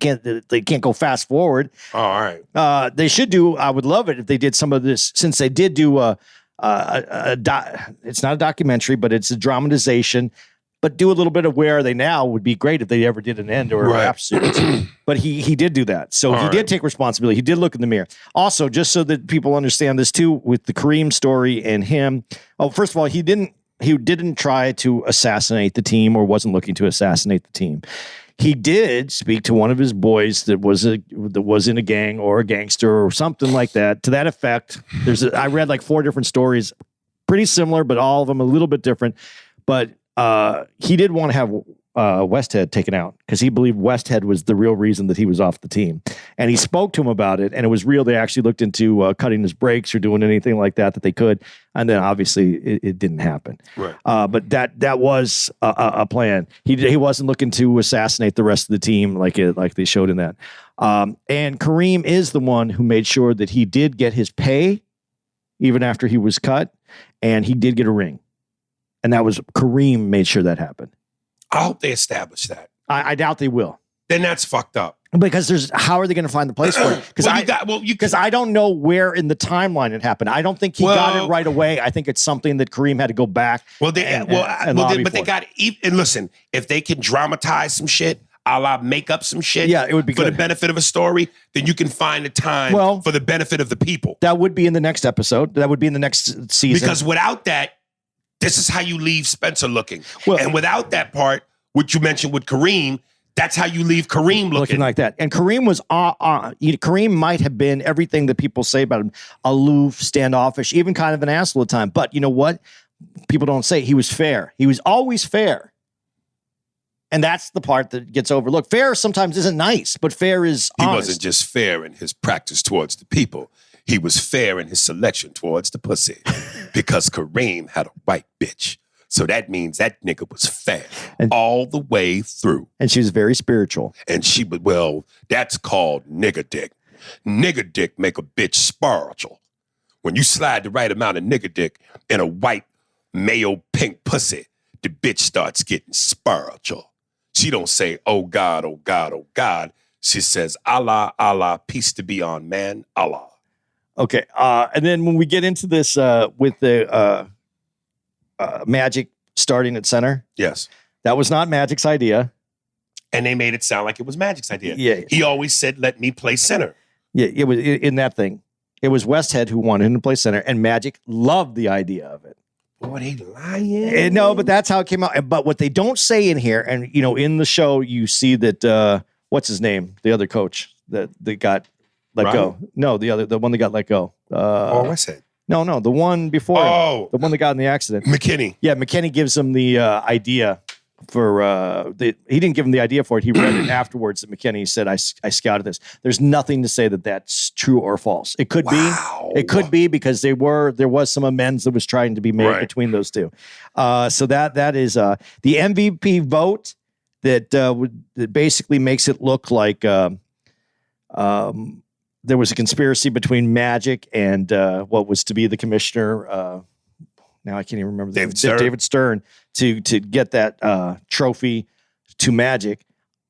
can't go fast forward. Oh, all right. They should do. I would love it if they did some of this, since they did do it's not a documentary, but it's a dramatization. But do a little bit of Where Are They Now would be great if they ever did an end or a rap series. But he did do that. So he did take responsibility. He did look in the mirror. Also, just so that people understand this too, with the Kareem story and him. Oh, first of all, he didn't try to assassinate the team or wasn't looking to assassinate the team. He did speak to one of his boys that was in a gang or a gangster or something like that. To that effect, I read like 4 different stories, pretty similar, but all of them a little bit different. But he did want to have Westhead taken out because he believed Westhead was the real reason that he was off the team. And he spoke to him about it, and it was real. They actually looked into cutting his brakes or doing anything like that they could. And then obviously it didn't happen. Right. But that was a plan. He wasn't looking to assassinate the rest of the team like they showed in that. And Kareem is the one who made sure that he did get his pay even after he was cut, and he did get a ring. And that was Kareem made sure that happened. I hope they establish that. I doubt they will. Then that's fucked up. Because how are they going to find the place for it? Because I don't know where in the timeline it happened. I don't think he got it right away. I think it's something that Kareem had to go back. But they got. And listen, if they can dramatize some shit, a la make up some shit, it would be for good. The benefit of a story. Then you can find the time for the benefit of the people. That would be in the next episode. That would be in the next season. Because without that, this is how you leave Spencer looking. And without that part, which you mentioned with Kareem, that's how you leave Kareem looking like that. And Kareem was Kareem might have been everything that people say about him: aloof, standoffish, even kind of an asshole at time. But you know what? People don't say he was fair. He was always fair. And that's the part that gets overlooked. Fair sometimes isn't nice, but fair is honest. He wasn't just fair in his practice towards the people. He was fair in his selection towards the pussy. Because Kareem had a white bitch. So that means that nigga was fair all the way through. And she was very spiritual. And she was, that's called nigga dick. Nigga dick make a bitch spiritual. When you slide the right amount of nigga dick in a white mayo pink pussy, the bitch starts getting spiritual. She don't say, oh God, oh God, oh God. She says, Allah, Allah, peace to be on man, Allah. Okay. And then when we get into this with the Magic starting at center. Yes. That was not Magic's idea. And they made it sound like it was Magic's idea. Yeah. He always said, let me play center. Yeah, it was in that thing. It was Westhead who wanted him to play center, and Magic loved the idea of it. Boy, they lying. No, but that's how it came out. But what they don't say in here, and in the show, you see that what's his name? The other coach that got let go. No, the one that got let go. Westhead. No, the one before him, the one that got in the accident. McKinney. Yeah, McKinney gives him the idea for he didn't give him the idea for it. He read it afterwards that McKinney said, I scouted this. There's nothing to say that that's true or false. It could be. It could be because there was some amends that was trying to be made between those two. So that is the MVP vote that basically makes it look like there was a conspiracy between Magic and what was to be the commissioner. now I can't even remember David Stern to get that trophy to Magic.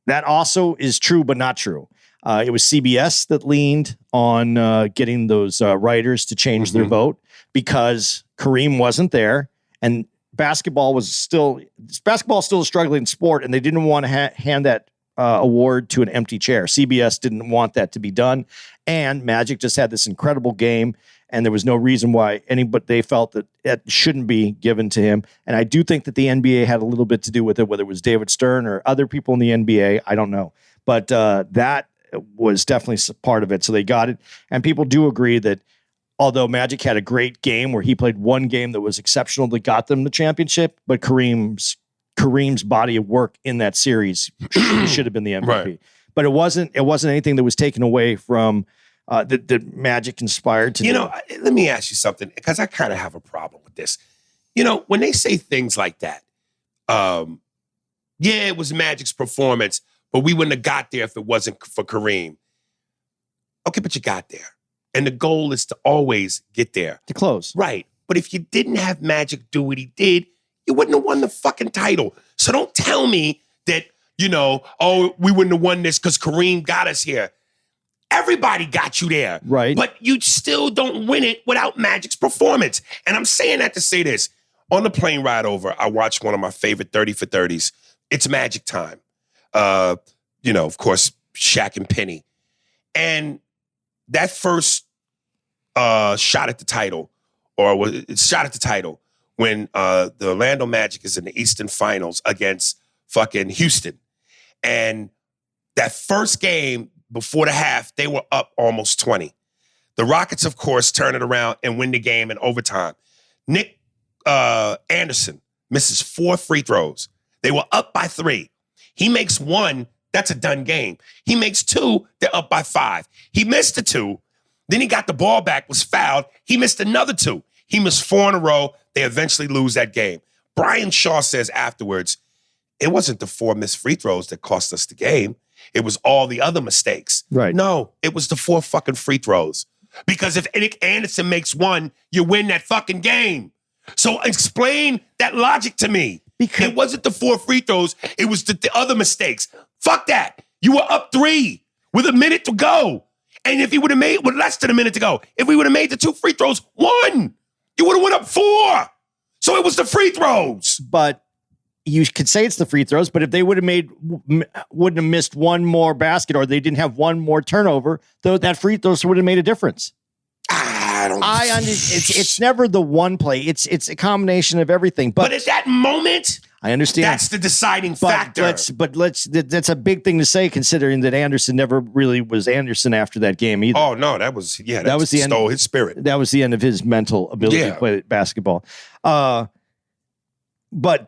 That also is true, but not true. It was CBS that leaned on getting those writers to change their vote because Kareem wasn't there, and basketball is still a struggling sport, and they didn't want to hand that award to an empty chair. CBS didn't want that to be done, and Magic just had this incredible game, and there was no reason why they felt that it shouldn't be given to him. And I do think that the NBA had a little bit to do with it, whether it was David Stern or other people in the NBA. I don't know, but that was definitely part of it. So they got it, and people do agree that although Magic had a great game where he played one game that was exceptional that got them the championship, but Kareem's body of work in that series should have been the MVP. Right. But it wasn't anything that was taken away from that Magic inspired to do. Let me ask you something, because I kind of have a problem with this. When they say things like that, it was Magic's performance, but we wouldn't have got there if it wasn't for Kareem. Okay, but you got there. And the goal is to always get there. To close. Right. But if you didn't have Magic do what he did, you wouldn't have won the fucking title. So don't tell me that, we wouldn't have won this because Kareem got us here. Everybody got you there. Right. But you still don't win it without Magic's performance. And I'm saying that to say this. On the plane ride over, I watched one of my favorite 30 for 30s. It's Magic time. Of course, Shaq and Penny. And that first shot at the title when the Orlando Magic is in the Eastern Finals against fucking Houston. And that first game before the half, they were up almost 20. The Rockets, of course, turn it around and win the game in overtime. Nick Anderson misses 4 free throws. They were up by 3. He makes 1. That's a done game. He makes 2. They're up by 5. He missed the 2. Then he got the ball back, was fouled. He missed another 2. He missed 4 in a row. They eventually lose that game. Brian Shaw says afterwards, it wasn't the 4 missed free throws that cost us the game. It was all the other mistakes. Right. No, it was the 4 fucking free throws. Because if Nick Anderson makes 1, you win that fucking game. So explain that logic to me. Because it wasn't the 4 free throws. It was the other mistakes. Fuck that. You were up 3 with a minute to go. And if he would have made, with less than a minute to go, if we would have made the 2 free throws, 1, you would have went up 4. So it was the free throws. But you could say it's the free throws, but if they wouldn't have missed 1 more basket or they didn't have 1 more turnover, though that free throws would have made a difference. I understand. It's never the one play. It's a combination of everything. But at that moment, I understand that's the deciding factor. That's a big thing to say, considering that Anderson never really was Anderson after that game either. Oh no, that was the end. Stole his spirit. That was the end of his mental ability to play basketball. But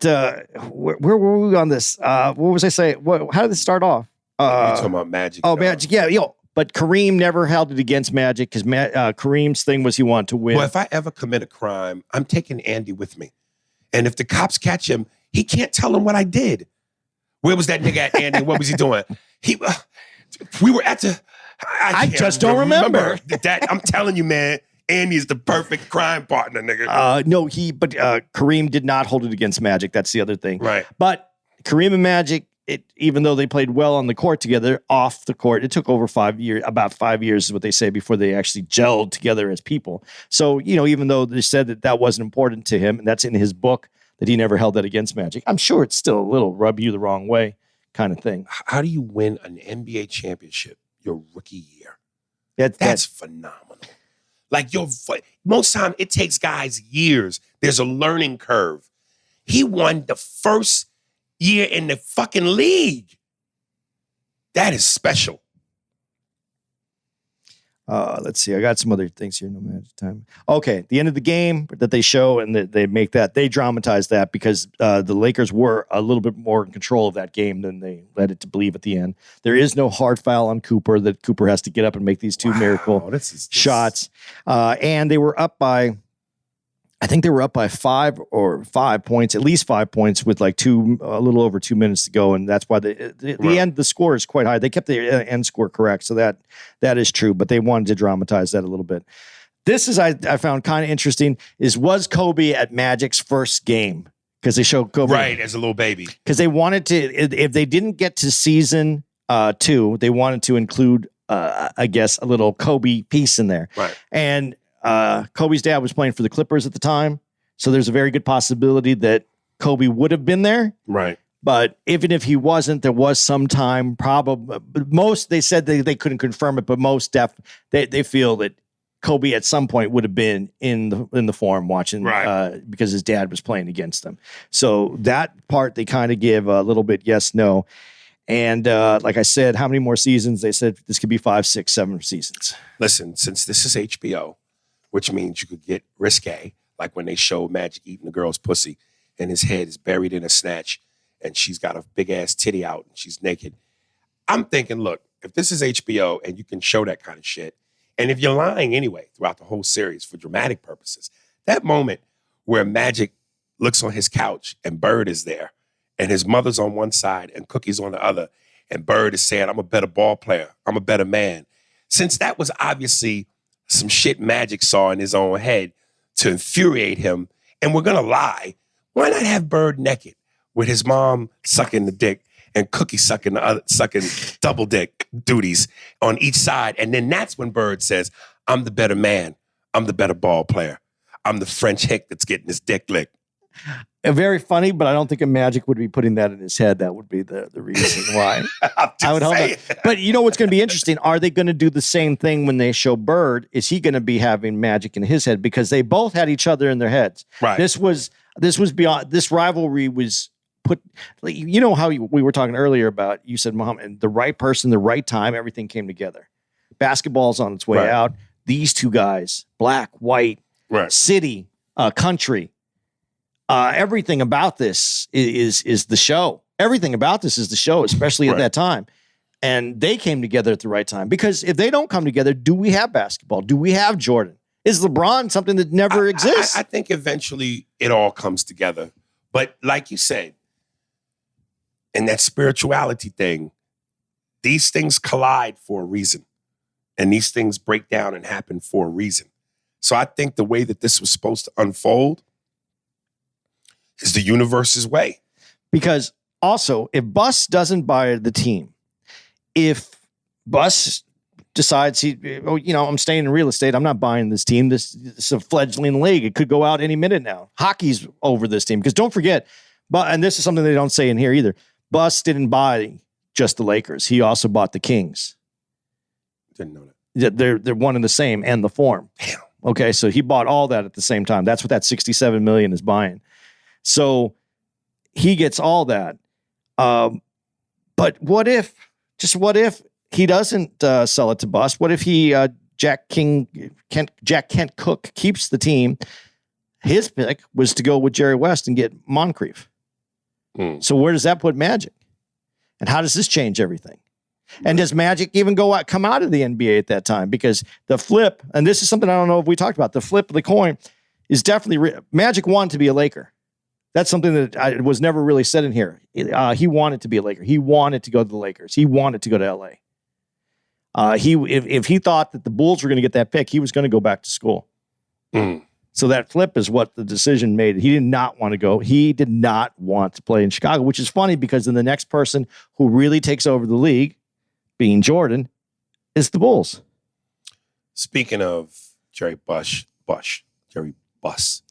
where were we on this? What was I saying? How did this start off? You're talking about Magic. Oh, Magic. Yeah, but Kareem never held it against Magic because Kareem's thing was he wanted to win. Well, if I ever commit a crime, I'm taking Andy with me. And if the cops catch him, he can't tell them what I did. Where was that nigga at, Andy? What was he doing? We were at the... I just don't remember. That. I'm telling you, man, Andy is the perfect crime partner, nigga. But Kareem did not hold it against Magic. That's the other thing. Right. But Kareem and Magic, even though they played well on the court together, off the court, it took over 5 years, about 5 years is what they say, before they actually gelled together as people. So, even though they said that wasn't important to him, and that's in his book, that he never held that against Magic, I'm sure it's still a little rub you the wrong way kind of thing. How do you win an NBA championship your rookie year? That's phenomenal. Like, most time it takes guys years. There's a learning curve. He won the first year in the fucking league. That is special. Let's see. I got some other things here. No matter time. Okay. The end of the game that they show and they make that, they dramatize that because the Lakers were a little bit more in control of that game than they led it to believe at the end. There is no hard foul on Cooper that Cooper has to get up and make these 2 miracle shots. And they were up by, I think they were up by 5 points, at least 5 points with like a little over 2 minutes to go. And that's why the end, the score is quite high. They kept the end score correct. So that is true, but they wanted to dramatize that a little bit. This is I found kind of interesting. Was Kobe at Magic's first game? Because they showed Kobe right as a little baby. Because they wanted to, if they didn't get to season 2, they wanted to include, I guess, a little Kobe piece in there. Right. And Kobe's dad was playing for the Clippers at the time, so there's a very good possibility that Kobe would have been there. Right. But even if he wasn't, there was some time. Probably most they said they couldn't confirm it, but most they feel that Kobe at some point would have been in the forum watching, right. Because his dad was playing against them. So that part they kind of give a little bit yes, no. And like I said, how many more seasons? They said this could be 5, 6, 7 seasons. Listen, since this is HBO, which means you could get risque, like when they show Magic eating the girl's pussy and his head is buried in a snatch and she's got a big ass titty out and she's naked. I'm thinking, look, if this is HBO and you can show that kind of shit, and if you're lying anyway throughout the whole series for dramatic purposes, that moment where Magic looks on his couch and Bird is there and his mother's on one side and Cookie's on the other, and Bird is saying, I'm a better ball player, I'm a better man. Since that was obviously some shit Magic saw in his own head to infuriate him, and we're gonna lie, why not have Bird naked with his mom sucking the dick and Cookie sucking double dick duties on each side? And then that's when Bird says, I'm the better man, I'm the better ball player, I'm the French hick that's getting his dick licked. Very funny, but I don't think a Magic would be putting that in his head. That would be the reason why. I would hope that. But you know what's going to be interesting? Are they going to do the same thing when they show Bird? Is he going to be having Magic in his head? Because they both had each other in their heads. Right. This was beyond, this rivalry was put, you know how we were talking earlier about, you said, Muhammad, the right person, the right time, everything came together. Basketball's on its way out. These two guys, black, white, city, country, everything about this is the show. Everything about this is the show, especially at that time. And they came together at the right time. Because if they don't come together, do we have basketball? Do we have Jordan? Is LeBron something that never exists? I think eventually it all comes together. But like you said, in that spirituality thing, these things collide for a reason. And these things break down and happen for a reason. So I think the way that this was supposed to unfold is the universe's way. Because also, if Bus doesn't buy the team, if Bus decides I'm staying in real estate, I'm not buying this team. This is a fledgling league. It could go out any minute now. Hockey's over this team. Because don't forget, and this is something they don't say in here either, Bus didn't buy just the Lakers. He also bought the Kings. Didn't know that. They're one and the same, and the Forum. Damn. Okay, so he bought all that at the same time. That's what that $67 million is buying. So he gets all that. But what if he doesn't sell it to Bus? What if Jack Kent Cook keeps the team? His pick was to go with Jerry West and get Moncrief. So where does that put Magic? And how does this change everything? And does Magic even come out of the NBA at that time? Because the flip, and this is something I don't know if we talked about, the flip of the coin is definitely Magic wanted to be a Laker. That's something that was never really said in here. He wanted to be a Laker. He wanted to go to the Lakers. He wanted to go to LA. If he thought that the Bulls were going to get that pick, he was going to go back to school. So that flip is what the decision made. He did not want to go. He did not want to play in Chicago, which is funny because then the next person who really takes over the league, being Jordan, is the Bulls. Speaking of Jerry Buss.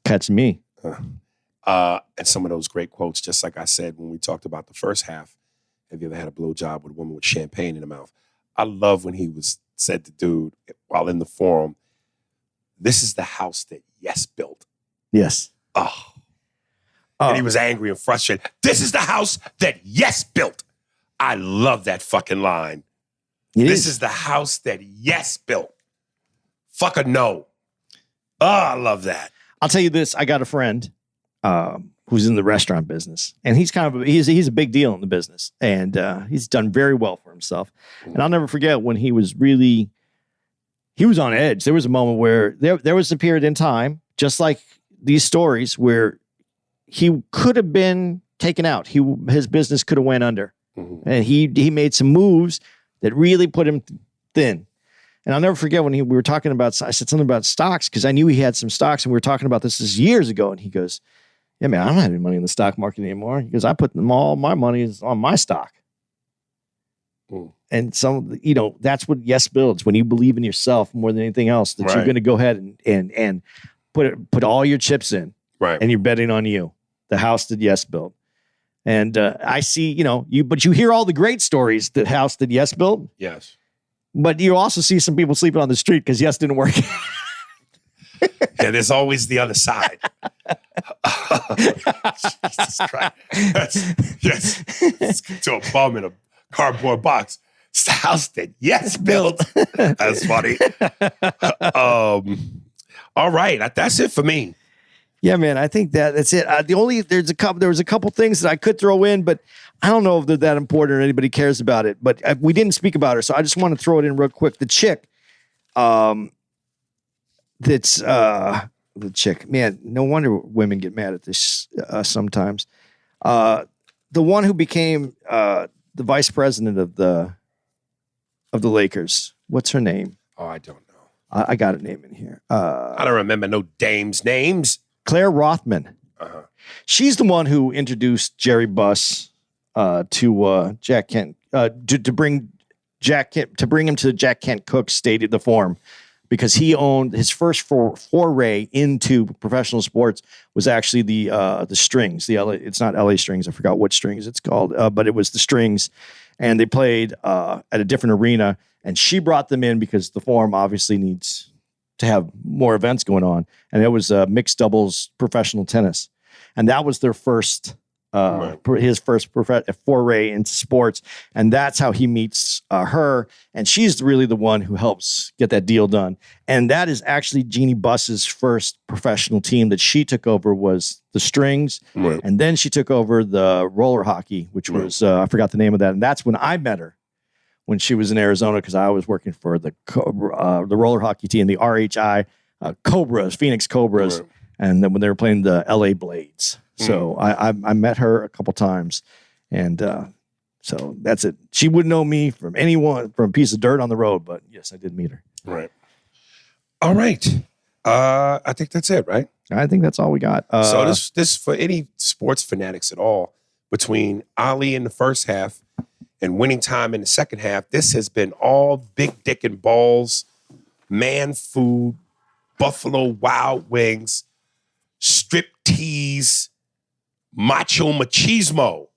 That's me. And some of those great quotes, just like I said when we talked about the first half, have you ever had a blowjob with a woman with champagne in the mouth? I love when he said to dude while in the forum, this is the house that Yes built. Yes. And he was angry and frustrated. This is the house that Yes built. I love that fucking line. This is the house that Yes built. Fuck a no. I love that. I'll tell you this. I got a friend who's in the restaurant business, and he's a big deal in the business, and he's done very well for himself. And I'll never forget when he was on edge. There was a moment where there was a period in time, just like these stories, where he could have been taken out. His business could have went under, and he made some moves that really put him thin. And I'll never forget when we were talking about, I said something about stocks because I knew he had some stocks and we were talking about this years ago. And he goes, yeah, man, I don't have any money in the stock market anymore. He goes, I put all my money is on my stock. And that's what Yes builds when you believe in yourself more than anything else, that you're going to go ahead and put all your chips in, right? And you're betting on you, the house that Yes built. And I see, but you hear all the great stories that house that Yes built. Yes. But you also see some people sleeping on the street because Yes didn't work. Yeah, there's always the other side. Jesus Christ. Yes. To a bum in a cardboard box. It's the house that Yes built. That's funny. All right. That's it for me. Yeah, man. I think that's it. There was a couple things that I could throw in, but I don't know if they're that important or anybody cares about it. But we didn't speak about her, so I just want to throw it in real quick. The chick, that's the chick. Man, no wonder women get mad at this sometimes. The one who became the vice president of the Lakers. What's her name? Oh, I don't know. I got a name in here. I don't remember no dames' names. Claire Rothman. Uh-huh. She's the one who introduced Jerry Buss to Jack Kent to bring Jack Kent, to bring him to Jack Kent Cooke's Stadium, the Forum, because he owned his first foray into professional sports was actually the Strings. It's not LA Strings. I forgot what Strings it's called, but it was the Strings, and they played at a different arena. And she brought them in because the Forum obviously needs to have more events going on, and it was mixed doubles professional tennis, and that was their first. His first foray into sports, and that's how he meets her, and she's really the one who helps get that deal done. And that is actually Jeannie Buss's first professional team that she took over was the Strings, and then she took over the roller hockey, which was I forgot the name of that, and that's when I met her when she was in Arizona because I was working for the roller hockey team, the RHI Cobras, Phoenix Cobras, and then when they were playing the LA Blades. So I met her a couple times, and so that's it. She wouldn't know me from a piece of dirt on the road, but yes, I did meet her. Right. All right. I think that's it, right? I think that's all we got. So this for any sports fanatics at all, between Ali in the first half and Winning Time in the second half, this has been all big dick and balls, man food, Buffalo Wild Wings, strip tease, macho machismo.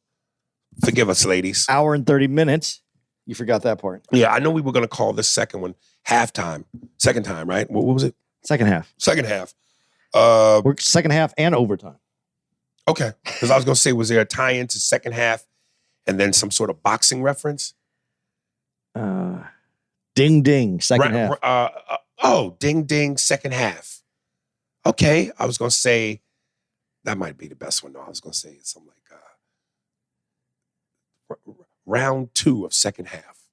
Forgive us, ladies. Hour and 30 minutes. You forgot that part. Yeah, I know we were going to call this second one halftime. Second time, right? What was it? Second half. Second half. We're second half and overtime. Okay. Because I was going to say, was there a tie-in to second half and then some sort of boxing reference? Ding, ding, second half. Ding, ding, second half. Okay. I was going to say, that might be the best one, though. I was going to say something like round 2 of second half.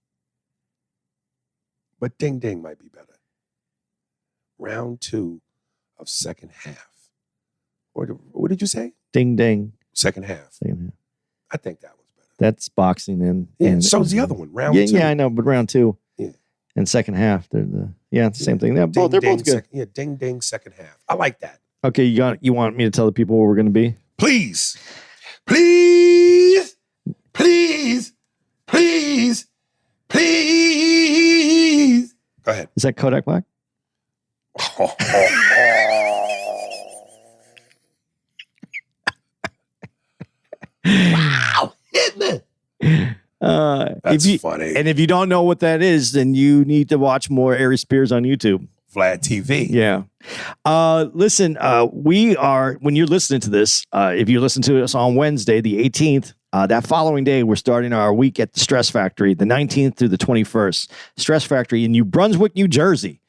But ding, ding might be better. Round 2 of second half. What did you say? Ding, ding. Second half. Second half. I think that was better. That's boxing then. And so's the other one, round 2. Yeah, I know, but round 2. Yeah. And second half, it's the same thing. They're both good. Ding, ding, second half. I like that. Okay, you want me to tell the people where we're going to be? Please. Please. Please. Please. Please. Go ahead. Is that Kodak Black? Wow. Hit me. That's funny. And if you don't know what that is, then you need to watch more Ari Spears on YouTube. Vlad TV. Yeah. Listen, when you're listening to this, if you listen to us on Wednesday, the 18th, that following day, we're starting our week at the Stress Factory, the 19th through the 21st. Stress Factory in New Brunswick, New Jersey,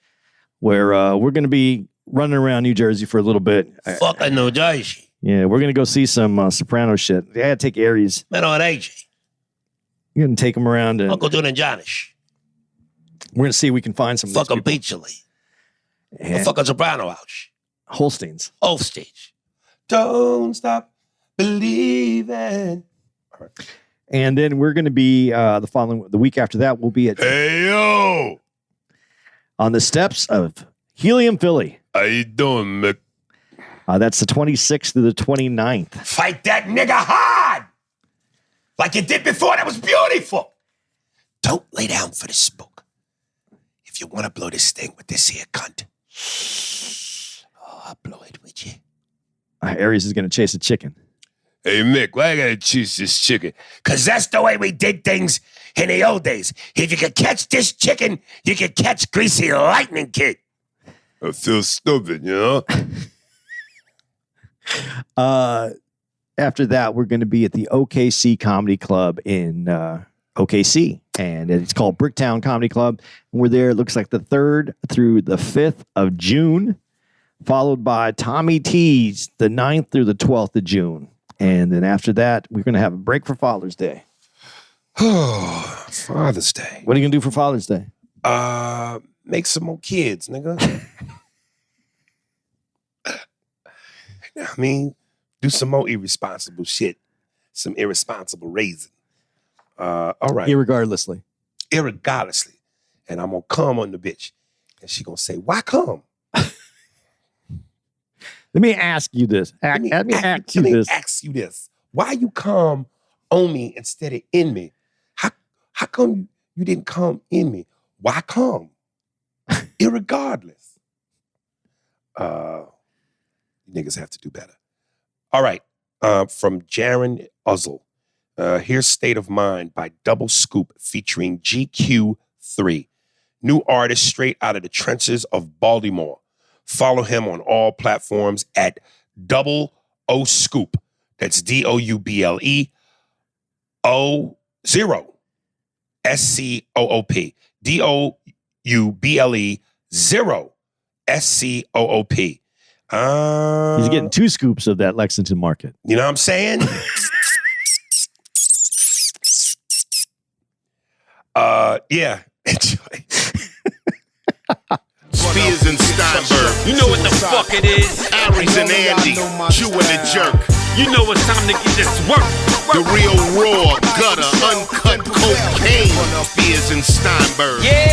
where we're going to be running around New Jersey for a little bit. Fucking New Jersey. Yeah, we're going to go see some Soprano shit. I got to take Aries. Man on AJ. You're going to take them around. Uncle June and Janish. We're going to see if we can find some. Fucking Beachley. Fucking Soprano House. Holsteins. Holsteins. Don't stop believing. All right. And then we're going to be the week after that, we'll be at. Hey, yo. on the steps of Helium, Philly. How you doing, Mick? That's the 26th to the 29th. Fight that nigga hard! Like you did before. That was beautiful. Don't lay down for the smoke. If you want to blow this thing with this here cunt, I'll blow it with you. Aries is going to chase a chicken. Hey, Mick, why I gotta chase this chicken? Because that's the way we did things in the old days. If you could catch this chicken, you could catch Greasy Lightning Kid. I feel stupid, you know? After that, we're going to be at the OKC Comedy Club in OKC, and it's called Bricktown Comedy Club. And we're there, it looks like the 3rd through the 5th of June, followed by Tommy T's the 9th through the 12th of June. And then after that, we're going to have a break for Father's Day. Oh, Father's Day. What are you going to do for Father's Day? Make some more kids, nigga. I mean, do some more irresponsible shit. Some irresponsible raising. All right. Irregardlessly. Irregardlessly. And I'm going to come on the bitch. And she going to say, why come? Let me ask you this. Let me ask you this. Why you come on me instead of in me? How come you didn't come in me? Why come? Irregardless. You niggas have to do better. All right. From Jaron Uzzle. Here's State of Mind by Double Scoop featuring GQ3. New artist straight out of the trenches of Baltimore. Follow him on all platforms at Double O Scoop. That's DOUBLE 0 SCOOP. DOUBLE 0 SCOOP. He's getting 2 scoops of that Lexington market. You know what I'm saying? Yeah. Enjoy. Spears and Steinberg. You know what the fuck it is? Aries and Andy. Jew and the Jerk. You know it's time to get this work. The real raw, gutter, uncut cocaine. Spears and Steinberg. Yeah.